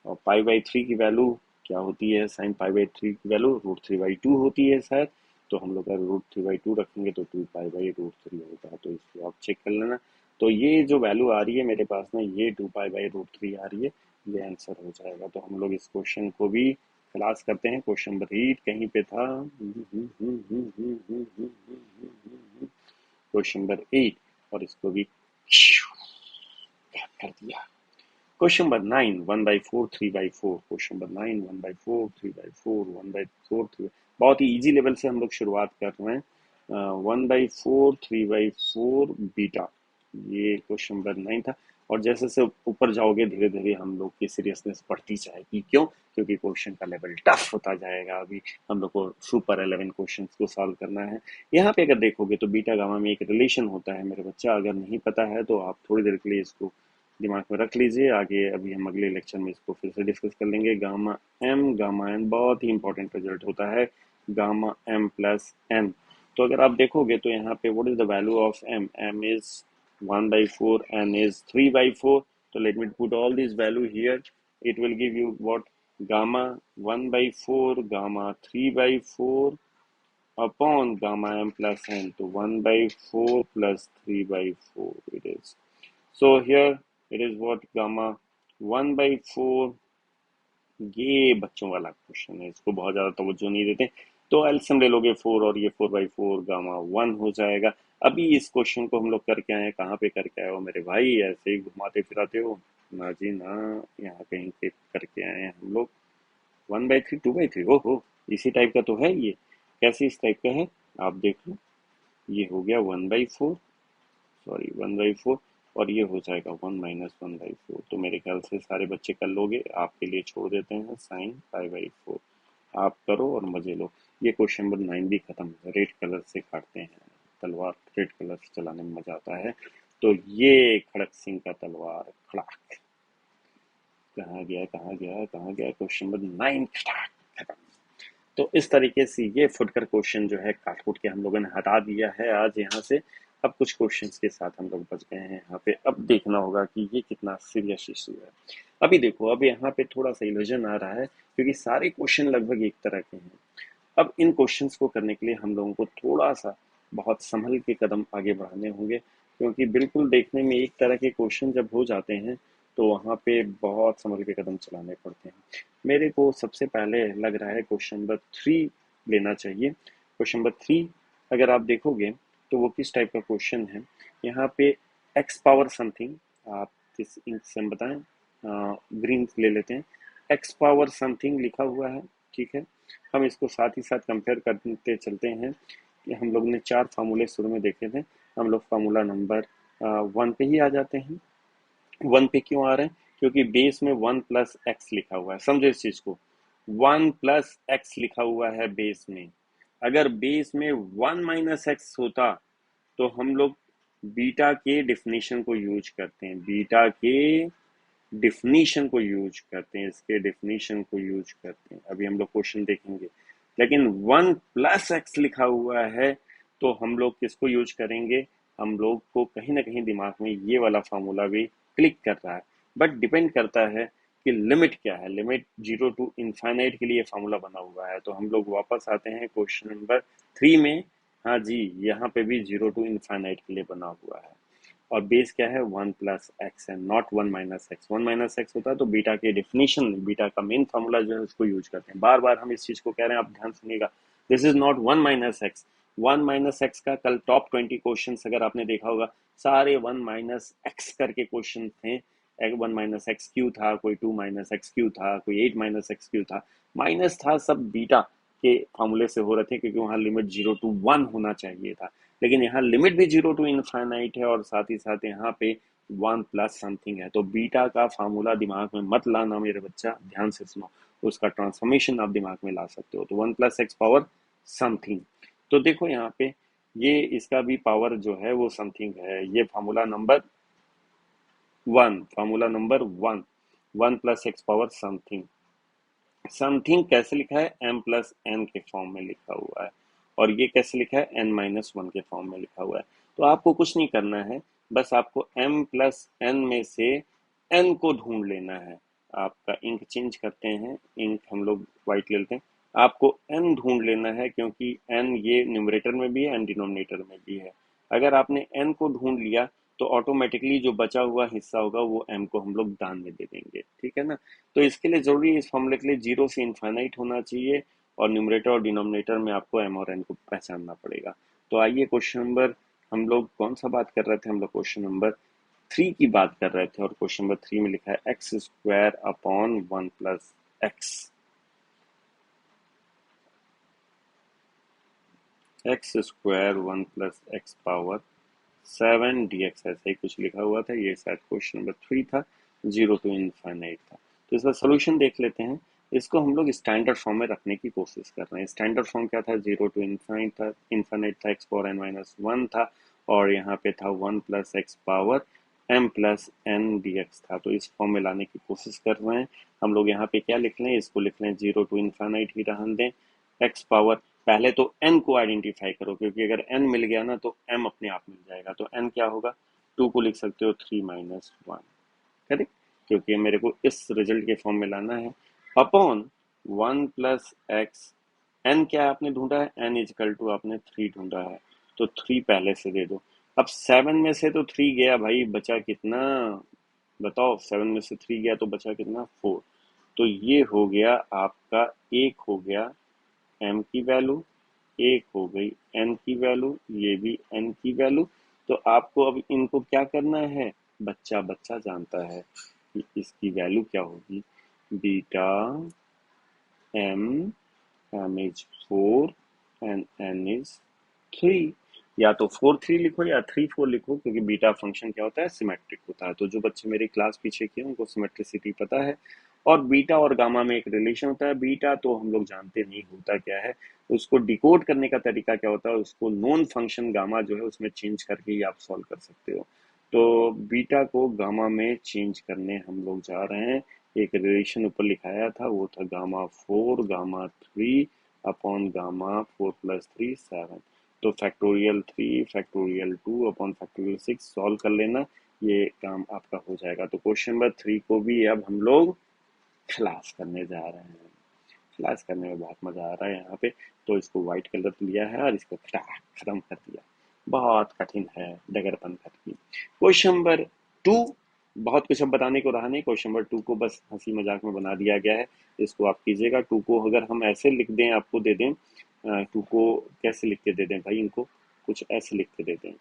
और π/3 की वैल्यू क्या होती है, sin π/3 की वैल्यू √3/2 होती है शायद। तो हम लोग अगर √3/2 रखेंगे तो 2π/√3 होगा। तो इसको आप चेक कर लेना। तो ये जो वैल्यू आ रही है मेरे पास में, ये 2π/√3 आ रही है, ये आंसर हो जाएगा। तो हम लोग इस क्वेश्चन को भी क्लास करते हैं। क्वेश्चन नंबर 8 कहीं पे था, क्वेश्चन नंबर 8, और इसको भी कर दिया। Question number 9 1/4 3/4। Question number 9 1/4 3/4 1/4 3। बहुत ही इजी लेवल से हम लोग शुरुआत कर रहे हैं। 1/4 3/4 बीटा, ये क्वेश्चन नंबर 9 था। और जैसे जैसे ऊपर जाओगे धीरे धीरे हम लोग की सीरियसनेस बढ़ती जाएगी। क्यों? क्योंकि क्वेश्चन का लेवल टफ होता जाएगा। अभी हम लोग को सुपर 11 क्वेश्चन को सॉल्व करना है। यहाँ पे अगर देखोगे तो बीटा गामा में एक रिलेशन होता है मेरे बच्चा। अगर नहीं पता है तो आप थोड़ी देर के लिए इसको दिमाग में रख लीजिए। आगे अभी हम अगले लेक्चर में इसको फिर से डिस्कस कर लेंगे। गामा एम गामा एन बहुत ही इंपॉर्टेंट रिजल्ट होता है, गामा एम प्लस एन। तो अगर आप देखोगे तो यहाँ पे what is the value of M? M is 1/4, N is 3/4। तो let me put all this value here. It will give you what, gamma 1/4 gamma 3/4 upon gamma M plus N. तो 1/4 plus 3/4 it is. So here it is what, gamma 1/4। ये बच्चों वाला क्वेश्चन है, इसको बहुत ज्यादा तवज्जो नहीं देते। तो एलसीएम ले लोगे 4, और ये 4/4 गामा 1 हो जाएगा। अभी इस क्वेश्चन को हम लोग करके आए हैं, कहाँ पे करके आए हो मेरे भाई? ऐसे ही घुमाते फिराते हो ना जी ना, यहाँ कहीं पे करके आए हैं हम लोग। 1/3 2/3, ओहो इसी टाइप का तो है ये। कैसे इस टाइप का है आप देख लो। ये हो गया 1/4, सॉरी 1/4, और ये हो जाएगा 1 माइनस 1/4। तो मेरे ख्याल से सारे बच्चे कर लोगे, आपके लिए छोड़ देते हैं साइन π/4। आप करो और मजे लो। ये क्वेश्चन नंबर 9 भी खत्म है। रेड कलर से काटते हैं तलवार, रेड कलर से चलाने में मजा आता है। तो ये खड़क सिंह का तलवार खड़ाक, कहाँ गया कहाँ गया कहाँ गया, क्वेश्चन नंबर 9 खत्म। तो इस तरीके से ये फुटकर क्वेश्चन जो है काट कूट के हम लोगों ने हटा दिया है आज यहाँ से। अब कुछ क्वेश्चंस के साथ हम लोग बच गए हैं यहाँ पे। अब देखना होगा कि ये कितना सीरियस इशू है। अभी देखो, अब यहाँ पे थोड़ा सा इल्यूजन आ रहा है, क्योंकि सारे क्वेश्चन लगभग एक तरह के हैं। अब इन क्वेश्चंस को करने के लिए हम लोगों को थोड़ा सा बहुत संभल के कदम आगे बढ़ाने होंगे, क्योंकि बिल्कुल देखने में एक तरह के क्वेश्चन जब हो जाते हैं तो वहाँ पे बहुत संभल के कदम चलाने पड़ते हैं। मेरे को सबसे पहले लग रहा है क्वेश्चन नंबर 3 लेना चाहिए। क्वेश्चन नंबर 3 अगर आप देखोगे तो वो किस टाइप का क्वेश्चन है। यहाँ पे एक्स पावर समथिंग, आप किस इंक से हम बताएं, ग्रीन ले लेते हैं। एक्स पावर समथिंग लिखा हुआ है, ठीक है। हम इसको साथ ही साथ कंपेयर करते चलते हैं कि हम लोग ने 4 फार्मूले शुरू में देखे थे। हम लोग फार्मूला नंबर 1 पे ही आ जाते हैं। 1 पे क्यों आ रहे हैं? क्योंकि बेस में 1 प्लस एक्स लिखा हुआ है। समझो इस चीज को, 1 प्लस एक्स लिखा हुआ है बेस में। अगर बेस में 1 माइनस एक्स होता तो हम लोग बीटा के डिफिनेशन को यूज करते हैं। बीटा के डिफिनीशन को यूज करते हैं, इसके डिफिनीशन को यूज करते हैं। अभी हम लोग क्वेश्चन देखेंगे, लेकिन 1+x लिखा हुआ है तो हम लोग किसको यूज करेंगे? हम लोग को कहीं ना कहीं दिमाग में ये वाला फार्मूला भी क्लिक कर रहा है, बट डिपेंड करता है कि लिमिट क्या है। लिमिट 0 to इनफाइनाइट के लिए फार्मूला बना हुआ है। तो हम लोग वापस आते हैं क्वेश्चन नंबर 3 में। हाँ जी, यहाँ पे भी 0 to इनफाइनाइट के लिए बना हुआ है, और बेस क्या है? 1+x है, नॉट 1-x। 1-x होता है तो बीटा के डिफिनीशन, बीटा का मेन फार्मूला जो है उसको यूज करते हैं। बार बार हम इस चीज को कह रहे हैं, आप ध्यान सुनिएगा। This is not 1-x। 1-x का कल टॉप 20 क्वेश्चन अगर आपने देखा होगा, सारे 1-x करके क्वेश्चन थे। 1-x क्यू था, कोई 2-x क्यू था, कोई 8-x क्यू था। माइनस था सब बीटा के फार्मूले से हो रहे थे, क्योंकि वहां लिमिट 0 to 1 होना चाहिए था। लेकिन यहाँ लिमिट भी 0 to इनफाइनाइट है, और साथ ही साथ यहाँ पे 1+समथिंग है। तो बीटा का फार्मूला दिमाग में मत लाना मेरे बच्चा, ध्यान से सुनो। उसका ट्रांसफॉर्मेशन आप दिमाग में ला सकते हो। तो 1+x पावर समथिंग। तो देखो यहाँ पे ये इसका भी पावर जो है वो समथिंग है। ये formula number 1। 1+x power something. Something कैसे लिखा है? m+n के फॉर्म में लिखा हुआ है। और ये कैसे लिखा है? n-1 के फॉर्म में लिखा हुआ है। तो आपको कुछ नहीं करना है, बस आपको m+n में से n को ढूंढ लेना है। आपका इंक चेंज करते हैं, इंक हम लोग व्हाइट ले लेते हैं। आपको n ढूंढ लेना है, क्योंकि n ये न्यूमरेटर में भी है, n डिनोमिनेटर में भी है। अगर आपने n को ढूंढ लिया तो ऑटोमेटिकली जो बचा हुआ हिस्सा होगा वो m को हम लोग दान में दे देंगे, ठीक है ना। तो इसके लिए जरूरी है, इस फॉर्मूले के लिए 0 से इनफाइनाइट होना चाहिए, और न्यूमरेटर और डिनोमिनेटर में आपको m और n को पहचानना पड़ेगा। तो आइए क्वेश्चन नंबर, हम लोग कौन सा बात कर रहे थे? हम लोग क्वेश्चन नंबर 3 की बात कर रहे थे, और क्वेश्चन नंबर 3 में लिखा है x² upon 1+x। x² 1+x power 7 dx, ऐसा ही कुछ लिखा हुआ था। ये शायद क्वेश्चन नंबर 3 था, 0 to इनफाइनाइट था। तो इसका सोल्यूशन देख लेते हैं। इसको हम लोग स्टैंडर्ड फॉर्म में रखने की कोशिश कर रहे हैं। स्टैंडर्ड फॉर्म क्या था? 0 to इनफाइनाइट था, इनफाइनाइट था, x⁻n-1 था, और यहाँ पे था 1+x पावर m+n dx था। तो इस फॉर्म में लाने की कोशिश कर रहे हैं। हम लोग यहाँ पे क्या लिख लें? इसको लिख लें 0 to इनफाइनाइट ही रहने दें। x पावर, पहले तो n को आइडेंटिफाई करो, क्योंकि अगर n मिल गया ना तो m अपने आप मिल जाएगा। तो n क्या होगा? 2 को लिख सकते हो 3-1, करेक्ट, क्योंकि मेरे को इस रिजल्ट के फॉर्म में लाना है। अपॉन 1+x, n क्या आपने ढूंढा है? n इजकल टू आपने 3 ढूंढा है, तो 3 पहले से दे दो। अब 7 में से तो 3 गया भाई, बचा कितना? बताओ, 7 में से 3 गया तो बचा कितना? 4। तो ये हो गया आपका, एक हो गया m की वैल्यू, एक हो गई n की वैल्यू, ये भी n की वैल्यू। तो आपको अब इनको क्या करना है? बच्चा बच्चा जानता है कि इसकी वैल्यू क्या होगी। Beta m is 4 and n is 3। या तो 4-3 लिखो या 3-4 लिखो, क्योंकि बीटा फंक्शन क्या होता है? सिमेट्रिक होता है। तो जो बच्चे मेरी क्लास पीछे किए उनको सिमेट्रिसिटी पता है। और बीटा और गामा में एक रिलेशन होता है। बीटा तो हम लोग जानते नहीं होता क्या है, उसको डिकोड करने का तरीका क्या होता है, उसको नोन फंक्शन गामा जो है उसमें चेंज करके ही आप सॉल्व कर सकते हो। तो बीटा को गामा में चेंज करने हम लोग जा रहे हैं। एक रिलेशन ऊपर लिखाया था, वो था गामा 4 गामा 3 अपॉन गामा 4+3 7। तो factorial 3 factorial 2 upon factorial 6 solve कर लेना, ये काम आपका हो जाएगा। तो क्वेश्चन नंबर 3 को भी अब हम लोग खलास करने जा रहे हैं। खलास करने में बहुत मजा आ रहा है यहाँ पे। तो इसको व्हाइट कलर लिया है और इसको खत्म कर दिया। बहुत कठिन है, डगरपन कठिन। क्वेश्चन नंबर 2, बहुत कुछ अब बताने को रहा नहीं। क्वेश्चन नंबर 2 को बस हंसी मजाक में बना दिया गया है। इसको आप कीजिएगा। 2 को अगर हम ऐसे लिख दें, आपको दे दें, 2 को कैसे लिख के दे दें भाई? इनको कुछ ऐसे लिख के दे दें।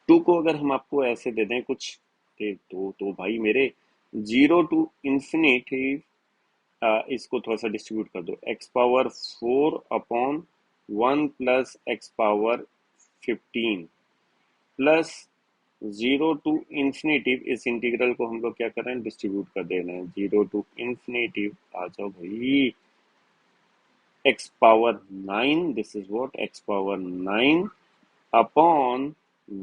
2 को अगर हम आपको ऐसे दे दें कुछ, तो भाई मेरे 0 to इन्फिनिटी, इसको थोड़ा सा डिस्ट्रीब्यूट कर दो। x⁻4 upon 1+x⁻15 plus 0 to infinity, इस इंटीग्रल को हम लोग क्या कर रहे हैं? डिस्ट्रीब्यूट कर दे रहे हैं। 0 to इन्फिनिटी, आ जाओ भाई, x⁻9, this is what, x⁻9 upon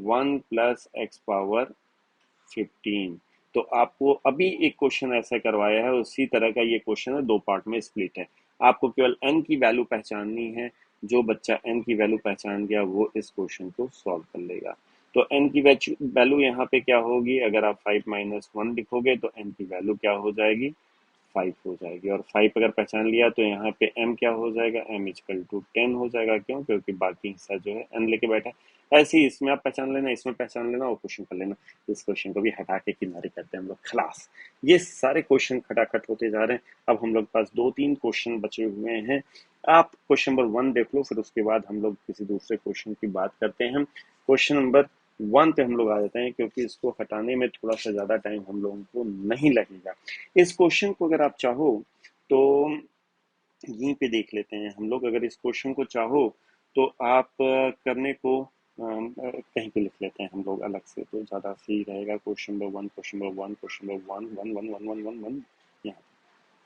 1+x⁻15। तो आपको अभी एक क्वेश्चन ऐसा करवाया है, उसी तरह का ये क्वेश्चन है, 2 पार्ट में स्प्लिट है। आपको केवल n की वैल्यू पहचाननी है। जो बच्चा n की वैल्यू पहचान गया वो इस क्वेश्चन को सॉल्व कर लेगा। तो n की वैल्यू यहाँ पे क्या होगी, अगर आप 5 माइनस 1 लिखोगे तो n की वैल्यू क्या हो जाएगी, 5 हो जाएगी। और 5 अगर पहचान लिया तो यहाँ पे m क्या हो जाएगा, m इक्वल टू 10 हो जाएगा। क्यों, क्योंकि बाकी हिस्सा जो है n लेके बैठा है। ऐसे ही इसमें आप पहचान लेना, इसमें पहचान लेना और क्वेश्चन कर लेना। इस क्वेश्चन को भी हटा के किनारे करते हैं हम लोग, खलास। ये सारे क्वेश्चन खटाखट होते जा रहे हैं। अब हम लोग के पास 2-3 क्वेश्चन बचे हुए हैं। आप क्वेश्चन नंबर 1 देख लो, फिर उसके बाद हम लोग किसी दूसरे क्वेश्चन की बात करते हैं। क्वेश्चन नंबर 1 पे हम लोग आ जाते हैं, क्योंकि इसको हटाने में थोड़ा सा ज्यादा टाइम हम लोगों को नहीं लगेगा। इस क्वेश्चन को अगर आप चाहो तो यहीं पे देख लेते हैं हम लोग। अगर इस क्वेश्चन को चाहो तो आप करने को कहीं पे लिख लेते हैं हम लोग अलग से, तो ज्यादा सही रहेगा। Question number 1, question number 1, question number 1, 1 1 1 1 1 1, यहाँ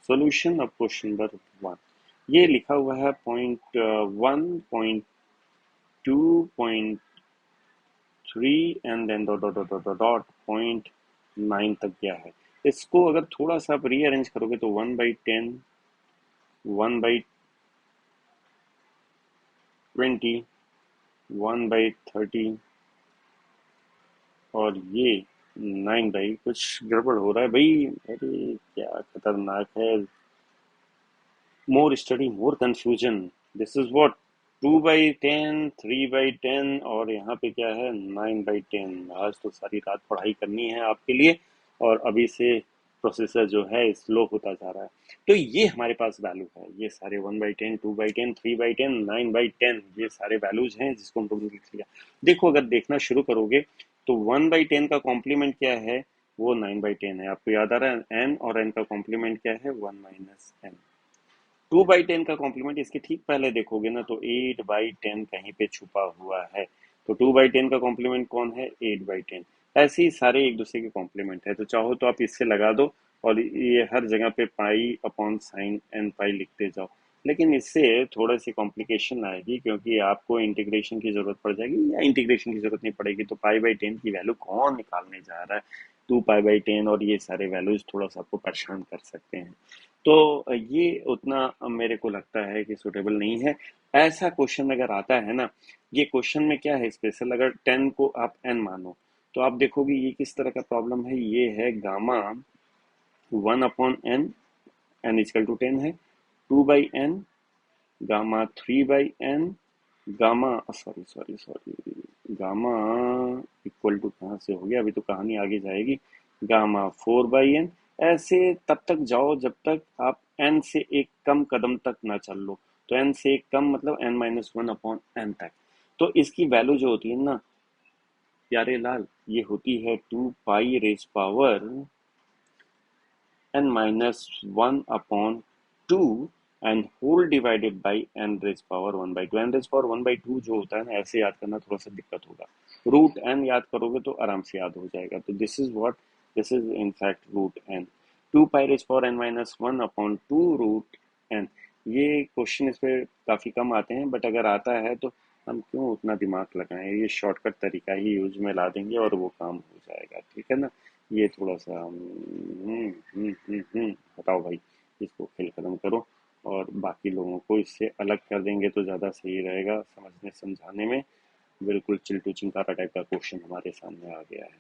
सॉल्यूशन ऑफ क्वेश्चन नंबर 1। ये लिखा हुआ है point 1, point 2, point 3 and then dot dot dot dot dot point 9 तक गया है। इसको अगर थोड़ा सा आप रीअरेंज करोगे तो 1/10, 1/20, 1/30 और ये 9 कुछ गड़बड़ हो रहा है भाई। अरे क्या खतरनाक है। More study more confusion, this is what. 2/10, 3/10 और यहाँ पे क्या है, 9/10। आज तो सारी रात पढ़ाई करनी है आपके लिए, और अभी से प्रोसेसर जो है स्लो होता जा रहा है। तो ये हमारे पास वैल्यू है, ये सारे 1/10, 2/10, 3/10, 9/10, ये सारे वैल्यूज हैं जिसको हम लोग ने लिख लिया। देखो, अगर देखना शुरू करोगे तो 1/10 का कॉम्प्लीमेंट क्या है, वो 9/10 है। आपको याद आ रहा है n, और n का कॉम्प्लीमेंट क्या है, 1 माइनस n। 2/10 का कॉम्प्लीमेंट इसके ठीक पहले देखोगे ना तो 8/10 कहीं पे छुपा हुआ है। तो 2/10 का कॉम्प्लीमेंट कौन है, 8/10। ऐसे ही सारे एक दूसरे के कॉम्प्लीमेंट है। तो चाहो तो आप इससे लगा दो और ये हर जगह पे पाई अपॉन साइन एन पाई लिखते जाओ। लेकिन इससे थोड़ा सी कॉम्प्लिकेशन आएगी, क्योंकि आपको इंटीग्रेशन की जरूरत पड़ जाएगी, या इंटीग्रेशन की जरूरत नहीं पड़ेगी। तो पाई/10 की वैल्यू कौन निकालने जा रहा है, 2 पाई/10, और ये सारे वैल्यूज थोड़ा सा आपको परेशान कर सकते हैं। तो ये उतना मेरे को लगता है कि सूटेबल नहीं है। ऐसा क्वेश्चन अगर आता है ना, ये क्वेश्चन में क्या है स्पेशल, अगर 10 को आप n मानो तो आप देखोगे ये किस तरह का प्रॉब्लम है। ये है gamma 1/n, n equal to 10 है, 2/n, gamma 3/n, gamma sorry sorry sorry, gamma equal to कहाँ से हो गया, अभी तो कहानी आगे जाएगी। Gamma 4/n। ऐसे तब तक जाओ जब तक आप n से एक कम कदम तक ना चल लो। तो n से एक कम मतलब n-1/n तक। तो इसकी वैल्यू जो होती है ना प्यारे लाल, ये होती है 2 pi raise power n-1/2 and whole divided by n raise power 1/2। n raise power 1/2 जो होता है ना, ऐसे याद करना थोड़ा सा दिक्कत होगा। रूट n याद करोगे तो आराम से याद हो जाएगा। तो this is what, this is in fact root n। 2 pi raise power n-1/2 root n। ये क्वेश्चन इस पे काफी कम आते हैं, बट अगर आता है तो हम क्यों उतना दिमाग लगाएं, ये शॉर्टकट तरीका ही यूज में ला देंगे और वो काम हो जाएगा, ठीक है ना। ये थोड़ा सा बताओ भाई, इसको खेल खत्म करो और बाकी लोगों को इससे अलग कर देंगे तो ज़्यादा सही रहेगा समझने समझाने में। बिल्कुल चिल्टू चिंकारा टाइप का क्वेश्चन हमारे सामने आ गया है।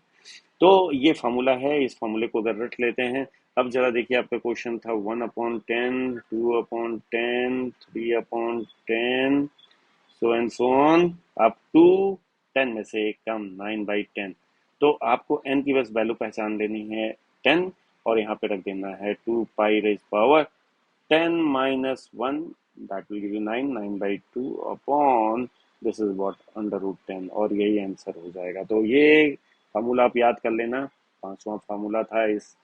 तो ये फार्मूला है, इस फार्मूले को अगर रट लेते हैं। अब जरा देखिए, आपका क्वेश्चन था 1/10, 2/10, 3/10, so and so on up to 10 में से एक कम 9/10। तो आपको n की बस वैल्यू पहचान लेनी है 10, और यहाँ पे रख देना है 2 pi raise power 10 - 1, that will give you 9, 9/2 upon this is what √10, और यही आंसर हो जाएगा। तो ये फार्मूला आप याद कर लेना, 5वां फार्मूला था इस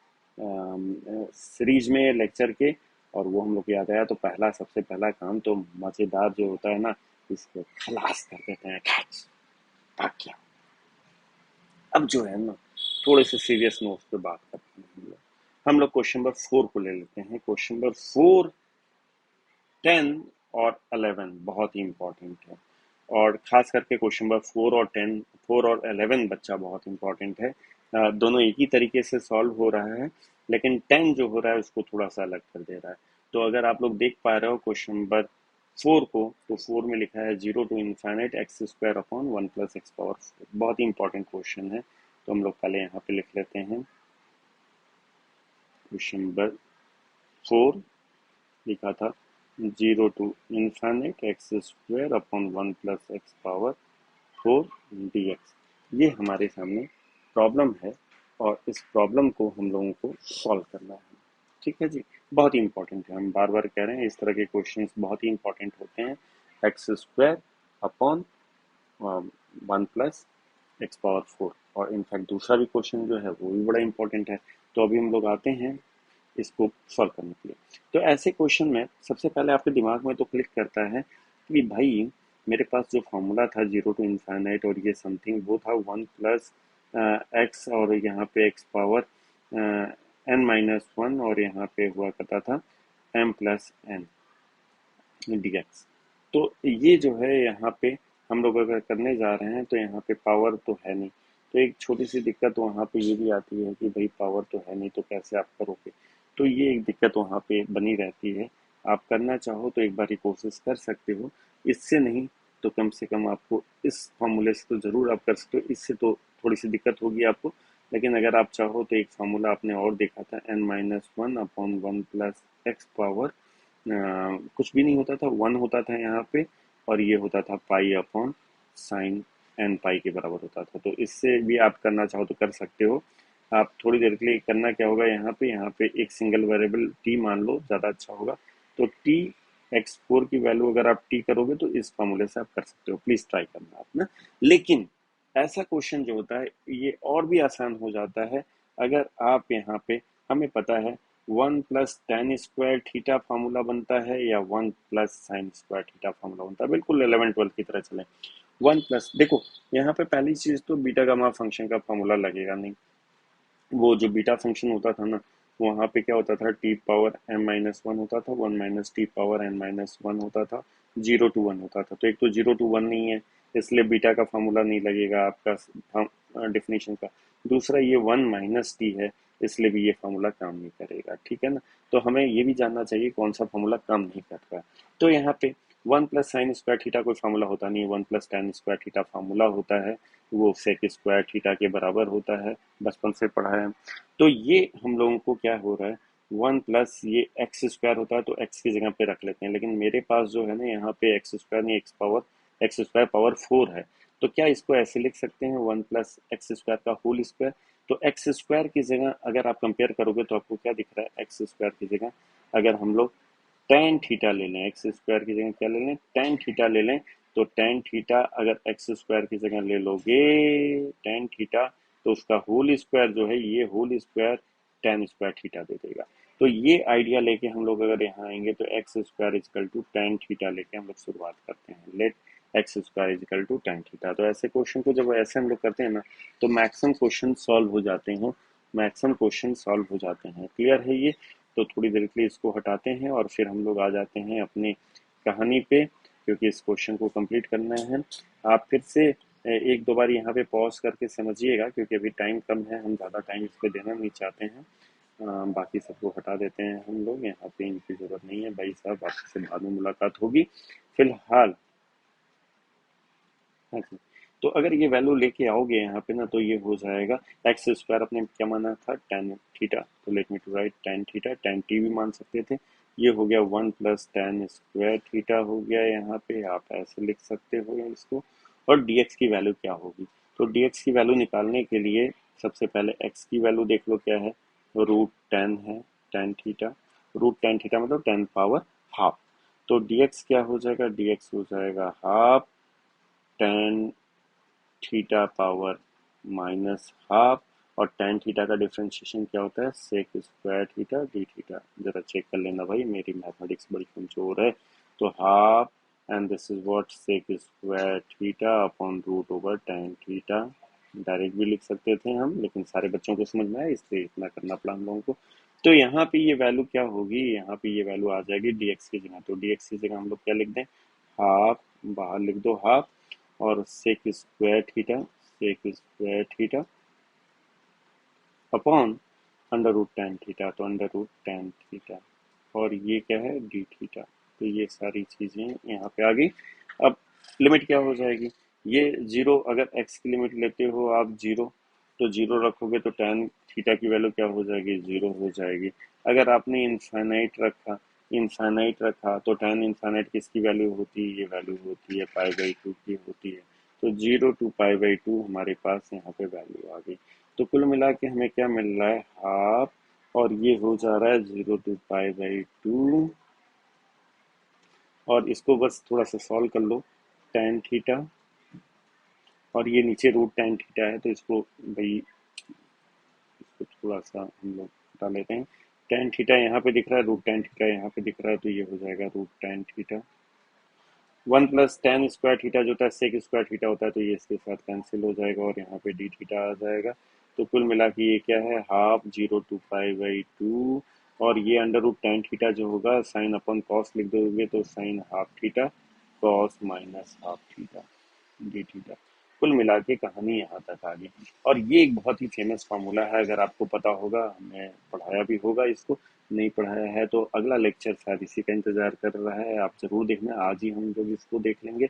सीरीज में लेक्चर के, और वो हम लोग को याद आया। तो पहला सबसे पहला काम तो मजेदार जो होता है ना, इसको खलास कर देते हैं, ताकि अब जो है ना थोड़े से सीरियस नोट्स पे बात करते हैं हम लोग क्वेश्चन नंबर 4 को ले लेते हैं। क्वेश्चन नंबर 4, 10 और 11 बहुत ही इंपॉर्टेंट है, और खास करके क्वेश्चन नंबर 4 और 10, 4 और 11 बच्चा बहुत इंपॉर्टेंट है। दोनों एक ही तरीके से सॉल्व हो रहा है, लेकिन टेन जो हो रहा है उसको थोड़ा सा अलग कर दे रहा है। तो अगर आप लोग देख पा रहे हो क्वेश्चन नंबर 4 को, तो 4 में लिखा है 0 to infinite x square upon 1 plus x power 4। बहुत ही इंपॉर्टेंट क्वेश्चन है, तो हम लोग पहले यहाँ पे लिख लेते हैं। क्वेश्चन नंबर 4 लिखा था 0 to infinite x square upon 1 plus x power 4 dx। ये हमारे सामने प्रॉब्लम है और इस प्रॉब्लम को हम लोगों को सॉल्व करना है। ठीक है जी, बहुत ही इंपॉर्टेंट है, हम बार बार कह रहे हैं इस तरह के क्वेश्चंस बहुत ही इंपॉर्टेंट होते हैं। X square upon 1 plus x power 4, और इनफैक्ट दूसरा भी क्वेश्चन जो है वो भी बड़ा इंपॉर्टेंट है। तो अभी हम लोग आते हैं इसको सॉल्व करने के लिए। तो ऐसे क्वेश्चन में सबसे पहले आपके दिमाग में तो क्लिक करता है कि भाई मेरे पास जो फॉर्मूला था 0 टू इन्फाइनाइट और ये समथिंग, वो था 1 प्लस एक्स और यहाँ पे एक्स पावर n-1, और यहाँ पे हुआ करता था m प्लस एन dx। तो ये जो है यहाँ पे हम लोग अगर करने जा रहे हैं तो यहाँ पे पावर तो है नहीं, तो एक छोटी सी दिक्कत वहाँ पे ये भी आती है कि भाई पावर तो है नहीं तो कैसे आप करोगे। तो ये एक दिक्कत वहाँ पे बनी रहती है। आप करना चाहो तो एक बार कोशिश कर सकते हो, इससे नहीं तो कम से कम आपको इस फॉर्मूले से तो ज़रूर आप कर सकते हो, इससे तो थोड़ी सी दिक्कत होगी आपको। लेकिन अगर आप चाहो तो एक फार्मूला आपने और देखा था n-1 upon 1 plus x power कुछ भी नहीं होता था, 1 होता था यहाँ पे, और ये होता था पाई अपॉन साइन एन पाई के बराबर होता था। तो इससे भी आप करना चाहो तो कर सकते हो। आप थोड़ी देर के लिए करना क्या होगा, यहाँ पे एक सिंगल वेरिएबल टी मान लो, ज़्यादा अच्छा होगा। तो टी x4 की वैल्यू अगर आप टी करोगे तो इस फॉर्मूले से आप कर सकते हो, प्लीज़ ट्राई करना आप ना। लेकिन ऐसा क्वेश्चन जो होता है ये और भी आसान हो जाता है अगर आप यहाँ पे, हमें पता है 1 plus tan square theta formula बनता है या 1 plus sine square theta formula बनता है, बिल्कुल 11-12 की तरह चले। 1 प्लस, देखो यहाँ पे पहली चीज तो बीटा गामा फंक्शन का फार्मूला लगेगा नहीं। वो जो बीटा फंक्शन होता था ना, वहाँ पे क्या होता था, टी पावर m-1 होता था, 1 माइनस टी पावर n-1 होता था, 0 टू 1 होता था। तो एक तो 0 टू 1 नहीं है, इसलिए बीटा का फार्मूला नहीं लगेगा आपका डिफिनेशन का। दूसरा ये 1 माइनस टी है, इसलिए भी ये फार्मूला काम नहीं करेगा। ठीक है ना। तो हमें ये भी जानना चाहिए कौन सा फार्मूला काम नहीं कर रहा है। तो यहाँ पे 1 प्लस साइन स्क्वायर थीटा कोई फार्मूला होता नहीं है, 1 plus tan square theta formula होता है, वो सेक स्क्वायर थीटा के बराबर होता है, बचपन से पढ़ा है। तो ये हम लोगों को क्या हो रहा है, 1 प्लस ये एक्स स्क्वायर होता है तो एक्स की जगह पे रख लेते हैं, लेकिन मेरे पास जो है ना यहाँ पे एक्स स्क्वायर नहीं, एक्स स्क्वायर पावर 4 है। तो क्या इसको ऐसे लिख सकते हैं 1 प्लस एक्स स्क्वायर का होल स्क्वायर। तो एक्स स्क्वायर की जगह अगर आप कंपेयर करोगे तो आपको क्या दिख रहा है, एक्स स्क्वायर की जगह अगर हम लोग टेन थीटा ले लें, एक्स स्क्वायर की जगह क्या ले लें, टेन थीटा ले लें। तो टेन थीटा अगर एक्स स्क्वायर की जगह ले लोगे टेन थीटा, तो उसका होल स्क्वायर जो है ये whole square ten square theta दे देगा। तो ये आइडिया लेके हम लोग अगर यहाँ आएंगे तो x square is equal to tan theta लेके हम लोग शुरुआत करते हैं। Let x square is equal to tan theta. तो ऐसे क्वेश्चन को जब ऐसे हम लोग करते हैं ना, तो मैक्सिमम क्वेश्चन सॉल्व हो जाते हैं, मैक्सिमम क्वेश्चन सॉल्व हो जाते हैं। क्लियर है ये। तो थोड़ी देर के लिए इसको हटाते हैं और फिर हम लोग आ जाते हैं अपनी कहानी पे, क्योंकि इस क्वेश्चन को कंप्लीट करना है। आप फिर से एक दो बार यहाँ पे पॉज करके समझिएगा, क्योंकि अभी टाइम कम है, हम ज़्यादा टाइम इस पे देना नहीं चाहते हैं। बाकी सबको हटा देते हैं हम लोग, यहाँ पे इनकी ज़रूरत नहीं है भाई साहब, आपसे बाद में मुलाकात होगी। फिलहाल हाँ जी। तो अगर ये वैल्यू लेके आओगे यहाँ पे ना, तो ये हो जाएगा एक्स स्क्वायर, अपने क्या माना था, टेन थीटा। तो let me to write tan theta, tan t भी मान सकते थे। ये हो गया 1 प्लस टेन स्क्वायर थीटा हो गया, यहाँ पे आप ऐसे लिख सकते हो इसको। और dx की वैल्यू क्या होगी, तो dx की वैल्यू निकालने के लिए सबसे पहले x की वैल्यू देख लो क्या है, रूट टेन है, tan theta. Root tan theta मतलब टेन पावर हाफ। तो dx क्या हो जाएगा, dx हो जाएगा half tan theta power minus half. और टेन थीटा का डिफरेंशिएशन क्या होता है, sec square theta d theta. जरा चेक कर लेना भाई, मेरी मैथमेटिक्स बड़ी कमजोर है। तो half and this is what sec square theta upon root over tan theta. Direct भी लिख सकते थे हम, लेकिन सारे बच्चों को समझ में आया इसलिए इतना करना पड़ा हम लोगों को। तो यहाँ पे ये वैल्यू क्या होगी, यहाँ पे ये वैल्यू आ जाएगी dx की जगह। तो dx की जगह हम लोग क्या लिख दें, हाफ, बाहर लिख दो हाफ, और sec square theta, sec square theta upon under root tan theta, तो अंडर रूट टेन थीटा, और ये क्या है डी थीटा। तो ये सारी चीजें यहाँ पे आ गई। अब लिमिट क्या हो जाएगी, ये जीरो, अगर एक्स की लिमिट लेते हो आप जीरो, तो जीरो रखोगे तो टेन थीटा की वैल्यू क्या हो जाएगी, जीरो हो जाएगी। अगर आपने इनफाइनाइट रखा तो टेन इनफाइनाइट किसकी वैल्यू होती है, ये वैल्यू होती है पाई बाई टू की होती है। तो zero to pi by two हमारे पास यहाँ पे वैल्यू आ गई। तो कुल मिला के हमें क्या मिल रहा है, हाफ, और ये हो जा रहा है zero to pi by two, और इसको बस थोड़ा सा सॉल्व कर लो, टेन थीटा, और ये नीचे रूट टेन थीटा है तो इसको भाई, इसको थोड़ा सा हम लोग हटा लेते हैं। टेन थीटा यहाँ पे दिख रहा है, रूट टेन थीटा यहाँ पे दिख रहा है, तो ये हो जाएगा root tan theta. One plus tan square theta जो होता है सेक स्क्वायर थीटा होता है, तो ये इसके साथ कैंसिल हो जाएगा और यहाँ पे डी थीटा आ जाएगा। तो कुल मिला के ये क्या है, half zero to pi by two, और ये अंडर रूट टेन थीटा जो होगा साइन अपन कॉस लिख दोगे तो sine half theta, cos minus half theta d theta. कुल मिला के कहानी यहाँ तक आ गई। और ये एक बहुत ही फेमस फार्मूला है, अगर आपको पता होगा, हमने पढ़ाया भी होगा इसको, नहीं पढ़ाया है तो अगला लेक्चर शायद इसी का इंतजार कर रहा है, आप जरूर देखना, आज ही हम लोग इसको देख लेंगे।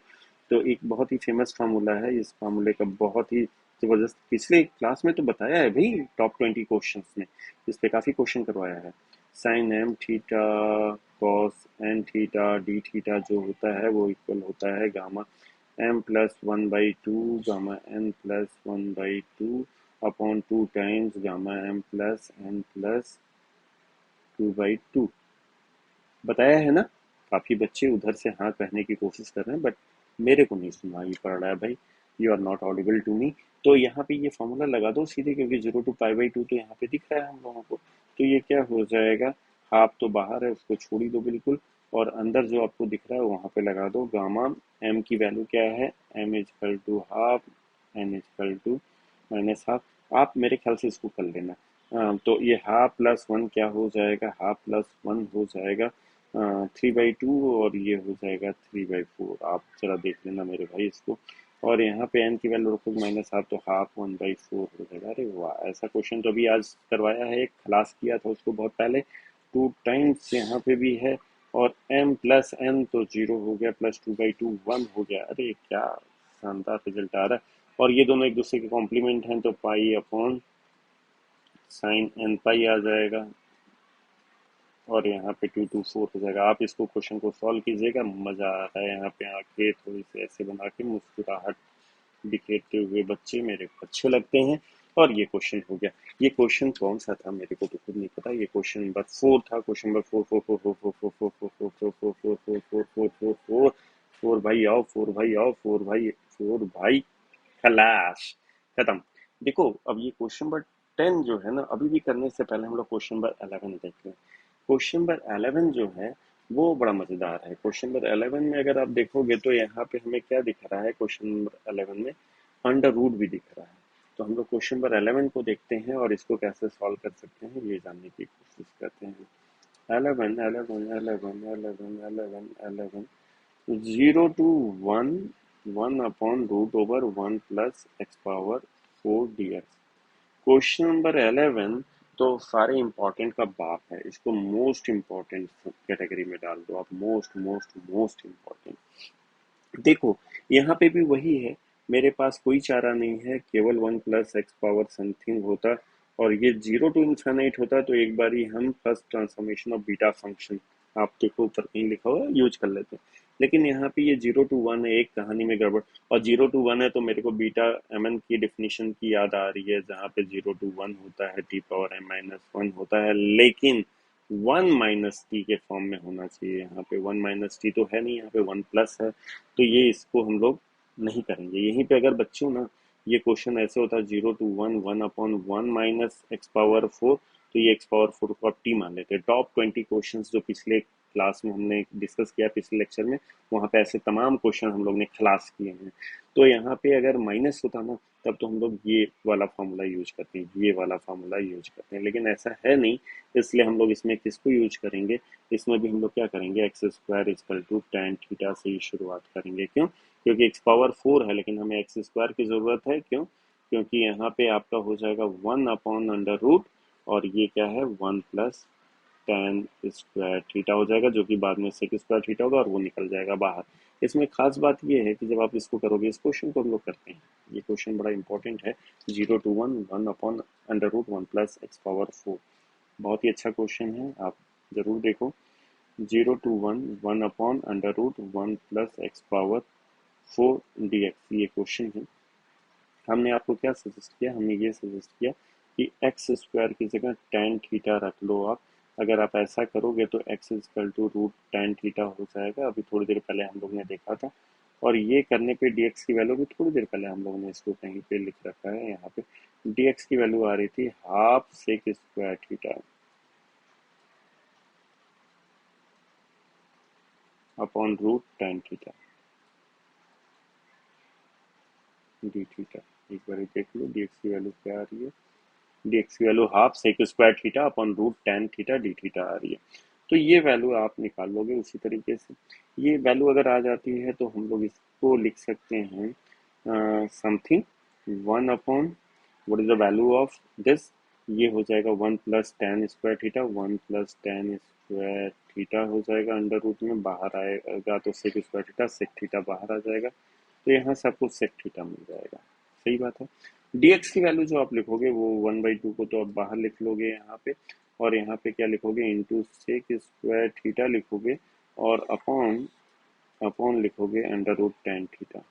तो एक बहुत ही फेमस फार्मूला है, इस फार्मूले का बहुत ही जबरदस्त पिछले क्लास में तो बताया है भाई, टॉप 20 क्वेश्चन में इस पे काफी क्वेश्चन करवाया है। Sine m theta cos n theta d theta जो होता है वो इक्वल होता है gamma M plus one by two gamma n plus one by two upon two times gamma M plus n plus two by two. बताया है ना। काफी बच्चे उधर से हाँ कहने की कोशिश कर रहे हैं, बट मेरे को नहीं सुनाई पड़ रहा है भाई, you are not audible to me. तो यहाँ पे ये फॉर्मूला लगा दो सीधे, क्योंकि zero to pi by two तो यहाँ पे दिख रहा है हम लोगों को। तो ये क्या हो जाएगा, हाफ तो बाहर है उसको छोड़ ही दो बिल्कुल, और अंदर जो आपको दिख रहा है वहां पे लगा दो गामा एम की वैल्यू क्या है, m is equal to half, n is equal to minus half. आप मेरे ख्याल से इसको कर लेना। तो ये हाफ प्लस वन क्या हो जाएगा, हाफ प्लस वन हो जाएगा थ्री बाई टू, और ये हो जाएगा थ्री बाई फोर। आप जरा देख लेना मेरे भाई इसको। और यहाँ पे एन की वैल्यू रखो माइनस हाफ, तो हाफ वन बाई फोर हो जाएगा। अरे वाह, ऐसा क्वेश्चन तो अभी आज करवाया है, एक क्लास किया था उसको बहुत पहले। टू टाइम्स यहाँ पे भी है, और एम प्लस एन तो जीरो हो गया, plus two by to one हो गया। अरे क्या शानदार रिजल्ट आ रहा है। और ये दोनों एक दूसरे के कॉम्प्लीमेंट हैं, तो पाई अपॉन साइन एन पाई आ जाएगा, और यहाँ पे टू टू फोर हो जाएगा। आप इसको क्वेश्चन को सॉल्व कीजिएगा, मजा आ रहा है यहाँ पे आके, थोड़ी सी ऐसे बना के मुस्कुराहट दिखेते हुए बच्चे मेरे को अच्छे लगते हैं। और ये क्वेश्चन हो गया। ये क्वेश्चन कौन सा था मेरे को तो खुद नहीं पता, ये क्वेश्चन नंबर फोर था, question number four four four four four four four four four four four four four four four four four भाई आओ, फोर भाई आओ, फोर भाई खलास, खत्म। देखो अब ये क्वेश्चन नंबर 10 जो है ना, अभी भी करने से पहले हम लोग क्वेश्चन नंबर 11 देख लें। क्वेश्चन नंबर 11 जो है वो बड़ा मजेदार है। क्वेश्चन नंबर 11 में अगर आप देखोगे तो यहाँ पे हमें क्या दिख रहा है, क्वेश्चन नंबर 11 में अंडर रूट भी दिख रहा है। तो हम लोग क्वेश्चन नंबर 11 को देखते हैं और इसको कैसे सॉल्व कर सकते हैं ये जानने की कोशिश करते हैं। 11 11 11 11 11 11 zero to one, one upon root over one plus x power four d x. Question number 11 तो सारे इंपॉर्टेंट का बाप है, इसको मोस्ट इंपॉर्टेंट कैटेगरी में डाल दो आप, मोस्ट मोस्ट मोस्ट इंपॉर्टेंट। देखो यहाँ पे भी वही है, मेरे पास कोई चारा नहीं है, केवल one plus x power something होता, और ये जीरो टू इन्फिनिट होता, तो एक बार ही हम first transformation of beta function, आप देखो ऊपर कहीं लिखा हुआ है, यूज कर लेते हैं। लेकिन यहाँ पे ये जीरो टू वन है, एक कहानी में गड़बड़। और जीरो टू वन है तो मेरे को बीटा एम एन की डिफिनीशन की याद आ रही है, जहाँ पे जीरो टू वन होता है t power m minus one होता है, लेकिन वन माइनस टी के फॉर्म में होना चाहिए। यहाँ पे वन माइनस टी तो है नहीं, यहाँ पे वन प्लस है, तो ये इसको हम लोग नहीं करेंगे। यहीं पे अगर बच्चों ना ये क्वेश्चन ऐसे होता है zero to one, one upon one minus x power four, तो ये एक्स पावर फोर को आप टी मान लेते हैं। टॉप 20 क्वेश्चन जो पिछले क्लास में हमने डिस्कस किया, पिछले लेक्चर में, वहां पे ऐसे तमाम क्वेश्चन हम लोग ने खलास किए हैं। तो यहाँ पे अगर माइनस होता ना, तब तो हम लोग ये वाला फार्मूला यूज करते हैं, ये वाला फार्मूला यूज करते हैं, लेकिन ऐसा है नहीं, इसलिए हम लोग इसमें किसको यूज करेंगे, इसमें भी हम लोग क्या करेंगे, x square equal to tan theta से ही शुरुआत करेंगे। क्यों, क्योंकि एक्स पावर फोर है, लेकिन हमें एक्स स्क्वायर की जरूरत है। क्यों, क्योंकि यहाँ पे आपका हो जाएगा 1/√, और ये क्या है 1 + tan² थीटा हो जाएगा, जो कि बाद में sec² थीटा होगा और वो निकल जाएगा बाहर। इसमें खास बात ये है कि जब आप इसको करोगे, इस क्वेश्चन को हम लोग करते हैं, ये क्वेश्चन बड़ा इंपॉर्टेंट है। 0 to 1 1/√1 + x⁴ बहुत ही अच्छा क्वेश्चन है, आप जरूर देखो। 0 to 1 1/√1 + x⁴ dx ये क्वेश्चन है। हमने आपको क्या सजेस्ट किया, हमने ये सजेस्ट किया कि x² की जगह tan थीटा रख लो आप। अगर आप ऐसा करोगे तो x √tan थीटा हो जाएगा, अभी थोड़ी देर पहले हम लोग ने देखा था। और ये करने पे dx की वैल्यू भी थोड़ी देर पहले हम लोग ने इसको कहीं पे लिख रखा है, यहाँ पे dx की वैल्यू आ रही थी half sec² theta upon √tan theta d theta. एक बार देख लो dx की वैल्यू क्या आ रही है, dx की value half sec² theta upon √tan theta d theta आ रही है। तो ये वैल्यू आप निकाल लोगे उसी तरीके से। ये वैल्यू अगर आ जाती है तो हम लोग इसको लिख सकते हैं something 1 what is the value of this, ये हो जाएगा 1 + tan² थीटा, 1 + tan² थीटा हो जाएगा, अंडर रूट में बाहर आएगा तो sec² थीटा, सेक थीटा बाहर आ जाएगा, तो यहाँ से आपको सेक थीटा मिल जाएगा। सही बात है। dx की वैल्यू जो आप लिखोगे वो 1/2 को तो आप बाहर लिख लोगे यहाँ पे, और यहाँ पे क्या लिखोगे इंटू sec² थीटा लिखोगे, और अपॉन अपॉन लिखोगे अंडर रूट tan थीटा।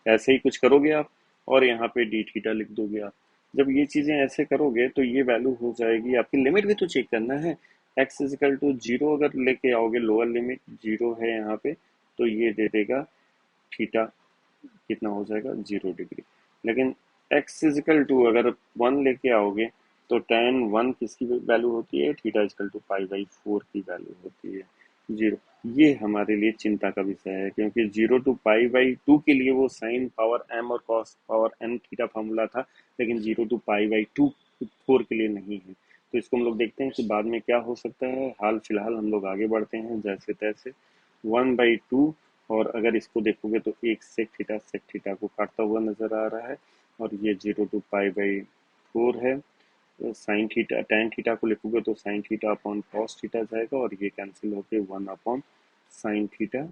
ऐसे ही कुछ करोगे आप, और यहाँ पे डी थीटा लिख दोगे आप। जब ये चीजें ऐसे करोगे तो ये वैल्यू हो जाएगी आपकी। लिमिट भी तो चेक करना है, x = 0 अगर लेके आओगे, लोअर लिमिट 0 है यहाँ पे, तो ये दे देगा थीटा कितना हो जाएगा 0 डिग्री। लेकिन x = अगर 1 लेके आओगे तो tan 1 किसकी वैल्यू होती है, थीटा = π/4 की वैल्यू होती है 0। ये हमारे लिए चिंता का विषय है, क्योंकि 0 to π/2 के लिए वो साइन पावर m और cos power n theta formula था, लेकिन 0 to π/2 4 के लिए नहीं है। तो इसको हम लोग देखते हैं कि बाद में क्या हो सकता है। हाल फिलहाल हम लोग आगे बढ़ते हैं जैसे तैसे 1/2, और अगर इसको देखोगे तो एक सेक थीटा को काटता हुआ नजर आ रहा है, और ये 0 to π/4 है। साइन थीटा टैन थीटा को लिखोगे तो sine theta upon cos theta जाएगा, और ये कैंसिल होके 1/sin थीटा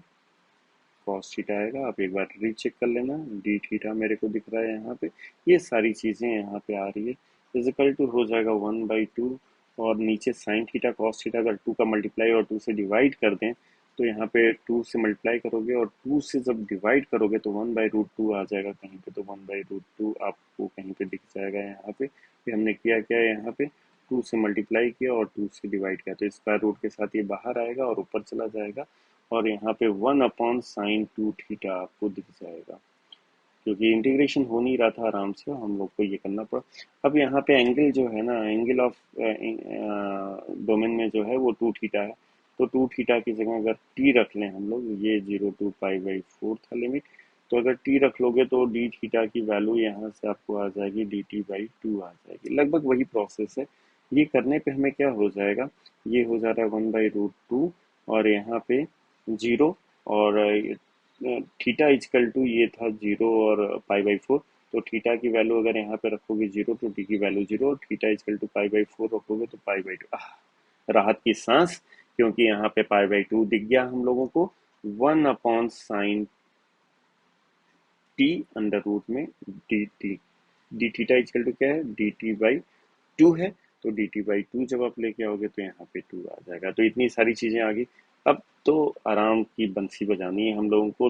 कॉस थीटा आएगा। आप एक बार रीचेक कर लेना, डी थीटा मेरे को दिख रहा है यहाँ पे, ये सारी चीजें यहाँ पे आ रही है। इजिकल टू हो जाएगा 1/2, और नीचे साइन थीटा कॉस थीटा अगर 2 का मल्टीप्लाई और 2 से डिवाइड कर दें, तो यहाँ पे 2 से मल्टीप्लाई करोगे और 2 से जब डिवाइड करोगे तो 1/√2 आ जाएगा कहीं पे, तो 1/√2 आपको कहीं पे दिख जाएगा यहाँ पे। फिर हमने किया क्या है, यहाँ पे 2 से मल्टीप्लाई किया और 2 से डिवाइड किया, तो स्क्वायर रूट के साथ ये बाहर आएगा और ऊपर चला जाएगा, और यहाँ पे 1/sin2 थीटा आपको दिख जाएगा, क्योंकि इंटीग्रेशन हो नहीं रहा था आराम से, हम लोग को ये करना पड़ा। अब यहाँ पे एंगल जो है ना, एंगल ऑफ डोमेन में जो है वो 2 थीटा है, तो 2 थीटा की जगह अगर टी रख लें हम लोग, ये 0 to π/4 था लिमिट, तो अगर टी रख लोगे तो डी थीटा की वैल्यू यहाँ से आपको आ जाएगी dt/2 आ जाएगी। लगभग वही प्रोसेस है। ये करने पे हमें क्या हो जाएगा, ये हो जा रहा है 1/√2, और यहाँ पे 0, और थीटा इजकल टू ये था 0 और π/4, तो थीटा की वैल्यू अगर यहाँ पे रखोगे 0 तो टी की वैल्यू 0, और थीटा इजकल टू π/4 रखोगे तो π/2। राहत की सांस, क्योंकि यहाँ पे π/2 दिख गया हम लोगों को। 1/sin टी अंडर रूट में d t, d theta is equal to क्या है, dt/2 है, तो dt/2 जब आप लेके आओगे तो यहाँ पे 2 आ जाएगा। तो इतनी सारी चीजें आ गई। अब तो आराम की बंसी बजानी है हम लोगों को।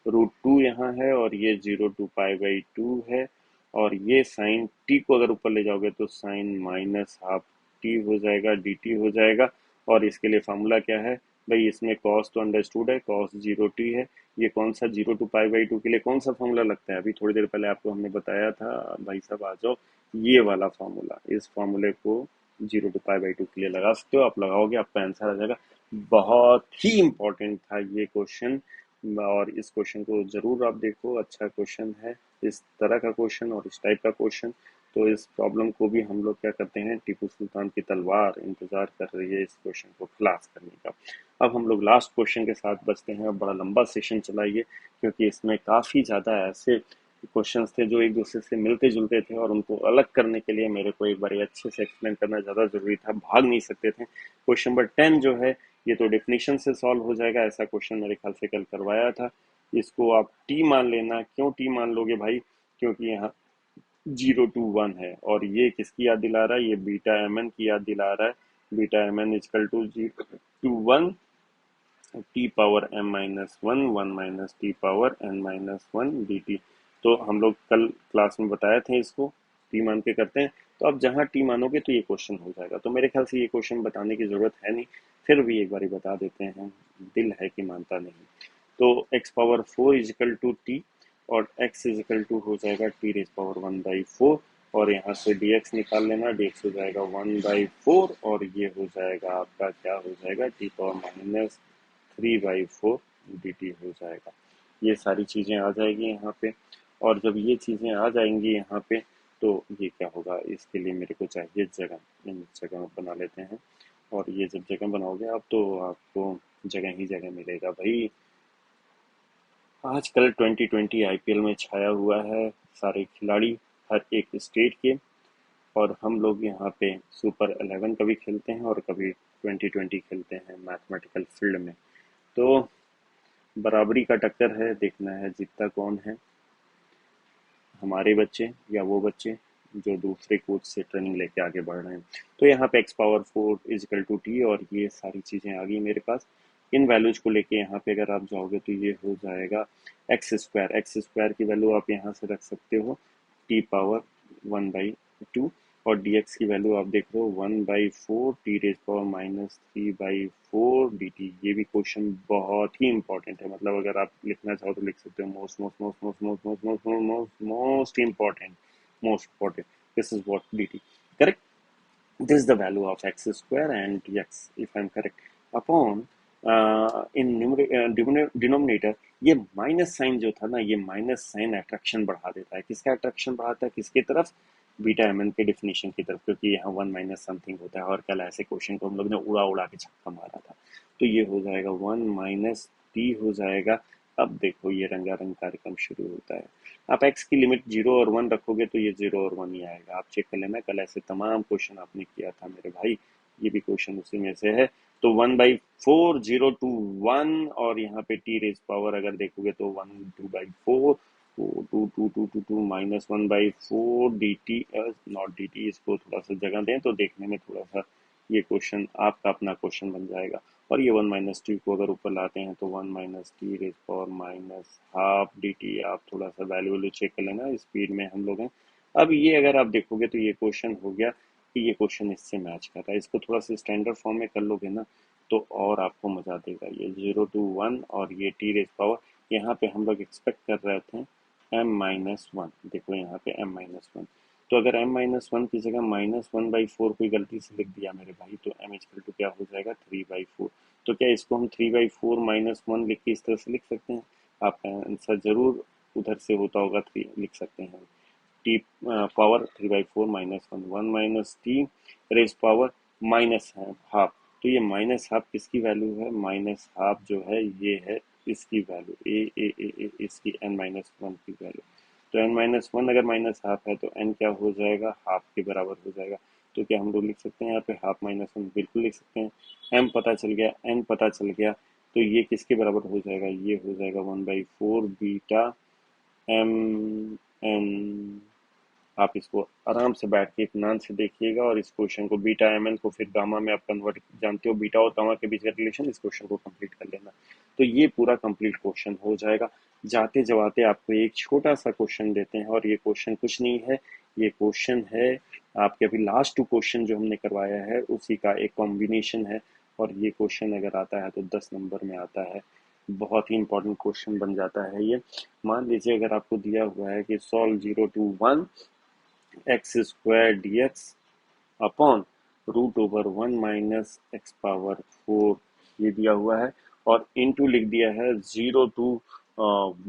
2√2 यहाँ है, और ये 0 to π/2 है, और ये साइन टी को अगर ऊपर ले जाओगे तो साइन -12t हो जाएगा, dt हो जाएगा। और इसके लिए फार्मूला क्या है भाई, इसमें कॉस तो अंडरस्टूड है, cos 0t है। ये कौन सा 0 to π/2 के लिए कौन सा फॉर्मूला लगता है, अभी थोड़ी देर पहले आपको हमने बताया था भाई साहब, आ जाओ ये वाला फॉर्मूला, इस फॉर्मूले को 0 to π/2 के लिए लगा सकते हो। आप लगाओगे आपका आंसर आ जाएगा। बहुत ही इंपॉर्टेंट था ये क्वेश्चन, और इस क्वेश्चन को जरूर आप देखो, अच्छा क्वेश्चन है। इस तरह का क्वेश्चन और इस टाइप का क्वेश्चन, तो इस प्रॉब्लम को भी हम लोग क्या करते हैं, टीपू सुल्तान की तलवार इंतजार कर रही है इस क्वेश्चन को खलास करने का। अब हम लोग लास्ट क्वेश्चन के साथ बचते हैं। अब बड़ा लंबा सेशन चला ये, क्योंकि इसमें काफ़ी ज़्यादा ऐसे क्वेश्चंस थे जो एक दूसरे से मिलते जुलते थे, और उनको अलग करने के लिए मेरे को एक बार अच्छे से एक्सप्लेन करना ज़्यादा ज़रूरी था, भाग नहीं सकते थे। क्वेश्चन नंबर 10 जो है ये तो डेफिनेशन से सॉल्व हो जाएगा, ऐसा क्वेश्चन मेरे ख्याल से कल करवाया था। इसको आप टी मान लेना। क्यों टी मान लोगे भाई? क्योंकि यहाँ 0 to 1 है, और ये किसकी याद दिला रहा है? ये बीटा एम एन की याद दिला रहा है। Beta M n is equal to 0 to 1 t power m minus one minus t power n minus one d t. तो हम लोग कल क्लास में बताए थे, इसको टी मान के करते हैं। तो अब जहाँ टी मानोगे तो ये क्वेश्चन हो जाएगा। तो मेरे ख्याल से ये क्वेश्चन बताने की जरूरत है नहीं, फिर भी एक बार बता देते हैं, दिल है कि मानता नहीं। तो x power 4 is equal to t, और x इजिकल टू हो जाएगा टी रेज पावर 1/4, और यहाँ से dx निकाल लेना, dx हो जाएगा 1/4, और ये हो जाएगा आपका क्या हो जाएगा, टी पावर माइनस 3/4 dt हो जाएगा। ये सारी चीज़ें आ जाएगी यहाँ पे, और जब ये चीज़ें आ जाएंगी यहाँ पे तो ये क्या होगा, इसके लिए मेरे को चाहिए जगह। इन जगह बना लेते हैं, और ये जब जगह बनाओगे आप तो आपको जगह ही जगह मिलेगा भाई। आजकल 2020 आईपीएल में छाया हुआ है, सारे खिलाड़ी हर एक स्टेट के, और हम लोग यहाँ पे सुपर 11 कभी खेलते हैं और कभी 2020 खेलते हैं मैथमेटिकल फील्ड में। तो बराबरी का टक्कर है, देखना है जीतता कौन है, हमारे बच्चे या वो बच्चे जो दूसरे कोच से ट्रेनिंग लेके आगे बढ़ रहे हैं। तो यहाँ पे x power 4 is equal to t, और ये सारी चीज़ें आ गई मेरे पास। इन वैल्यूज को लेके यहाँ पे अगर आप जाओगे तो ये हो जाएगा एक्स स्क्वायर की वैल्यू आप यहाँ से रख सकते हो टी पावर 1/2, और dx की वैल्यू आप देख रहे हो 1/4 t raise power minus 3/4 dt। ये भी क्वेश्चन बहुत ही इंपॉर्टेंट है, मतलब अगर आप लिखना चाहो तो लिख सकते हो most most most most most most most most most important, most important, this is what dt correct. this is the value of x square and dx if I'm correct upon in denominator। ये माइनस साइन जो था ना, ये माइनस साइन अट्रैक्शन बढ़ा देता है। किसका अट्रैक्शन बढ़ाता है? किसके तरफ? बीटा एम एन के डिफिनेशन की तरफ, क्योंकि यहाँ वन माइनस समथिंग होता है, और कल ऐसे क्वेश्चन को हम लोग ने उड़ा उड़ा के छक्का मारा था। तो ये हो जाएगा 1 - t हो जाएगा। अब देखो ये रंगारंग कार्यक्रम शुरू होता है। आप x की लिमिट 0 और 1 रखोगे तो ये 0 और 1 ही आएगा। आप चेक कर लेना, कल ऐसे तमाम क्वेश्चन आपने किया था मेरे भाई, ये भी क्वेश्चन उसी में से है। तो 1/4 0 to 1, और यहाँ पे टी रेज पावर अगर देखोगे तो 1/2/4 to minus 1/4 d t, not d t. इसको थोड़ा सा जगह दें तो देखने में थोड़ा सा ये क्वेश्चन आपका अपना क्वेश्चन बन जाएगा। और ये 1 - 2 को अगर ऊपर लाते हैं तो 1 - t raise power minus half d t. आप थोड़ा सा वैल्यू चेक कर लेना, स्पीड में हम लोग हैं। अब ये अगर आप देखोगे तो ये क्वेश्चन हो गया कि ये क्वेश्चन इससे मैच कर रहा है। इसको थोड़ा सा स्टैंडर्ड फॉर्म में कर लोगे ना तो और आपको मजा देगा। ये 0 to 1 और ये टी रेज पावर, यहाँ पे हम लोग एक्सपेक्ट कर रहे थे m-1। देखो यहाँ पे m-1, तो अगर m-1 की जगह -1/4 कोई गलती से लिख दिया मेरे भाई तो m इक्वल टू क्या हो जाएगा 3/4। तो क्या इसको हम 3/4 -1 लिख के इस तरह से लिख सकते हैं? आपका आंसर जरूर उधर से होता होगा, 3 लिख सकते हैं। T power 3/4 -1, 1 - t raise power minus है हाफ। तो ये माइनस हाफ किसकी वैल्यू है? माइनस हाफ जो है ये है इसकी वैल्यू, ए इसकी n-1 की वैल्यू। तो n-1 अगर माइनस हाफ है तो n क्या हो जाएगा? हाफ के बराबर हो जाएगा। तो क्या हम लोग लिख सकते हैं यहाँ पे हाफ -1? बिल्कुल लिख सकते हैं। m पता चल गया, n पता चल गया, तो ये किसके बराबर हो जाएगा? ये हो जाएगा 1/4 बीटा एम एन। आप इसको आराम से बैठ के इत्मीनान से देखिएगा, और इस क्वेश्चन को बीटा एम एन को फिर गामा में आप कन्वर्ट, जानते हो बीटा और गामा के बीच का रिलेशन, इस क्वेश्चन को कंप्लीट कर लेना। तो ये पूरा कंप्लीट क्वेश्चन हो जाएगा। जाते जवाते आपको एक छोटा सा क्वेश्चन देते हैं, और ये क्वेश्चन कुछ नहीं है, ये क्वेश्चन है आपके अभी लास्ट 2 क्वेश्चन जो हमने करवाया है उसी का एक कॉम्बिनेशन है। और ये क्वेश्चन अगर आता है तो 10 नंबर में आता है, बहुत ही इंपॉर्टेंट क्वेश्चन बन जाता है ये। मान लीजिए अगर आपको दिया हुआ है कि solve 0 to 1 x square D x upon √1 minus x power 4, ये दिया हुआ है, और इनटू लिख दिया है 0 to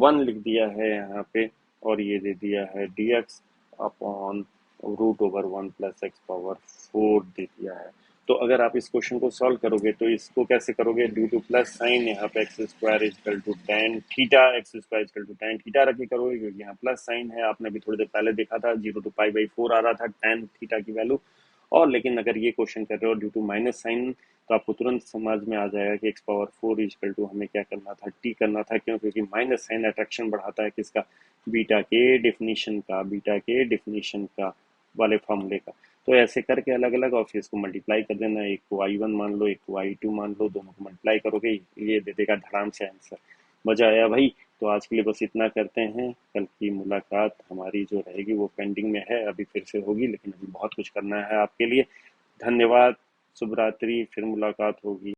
1 लिख दिया है यहाँ पे, और ये दे दिया है dx upon √1 plus x power 4 दे दिया है। तो अगर आप इस क्वेश्चन को सॉल्व करोगे तो इसको कैसे करोगे, ड्यू टू प्लस साइन यहाँ पे x square is equal to tan theta, x square is equal to tan theta रख के करोगे, क्योंकि यहाँ प्लस साइन है। आपने भी थोड़ी देर पहले देखा था 0 टू पाई बाई 4 आ रहा था टेन थीटा की वैल्यू। और लेकिन अगर ये क्वेश्चन कर रहे हो ड्यू टू माइनस साइन, तो आपको तुरंत समझ में आ जाएगा कि एक्स पावर 4 इजकल टू हमें क्या करना था, टी करना था। क्यों? क्योंकि माइनस साइन अट्रैक्शन बढ़ाता है किसका, बीटा के डेफिनेशन का, बीटा के डेफिनेशन का वाले फॉर्मूले का। तो ऐसे करके अलग अलग और फिर इसको मल्टीप्लाई कर देना, एक को i1 मान लो, एक को i2 मान लो, दोनों को मल्टीप्लाई करोगे ये दे देगा धड़ाम से आंसर। मजा आया भाई? तो आज के लिए बस इतना करते हैं। कल की मुलाकात हमारी जो रहेगी वो पेंडिंग में है, अभी फिर से होगी, लेकिन अभी बहुत कुछ करना है आपके लिए। धन्यवाद, शुभ रात्रि, फिर मुलाकात होगी।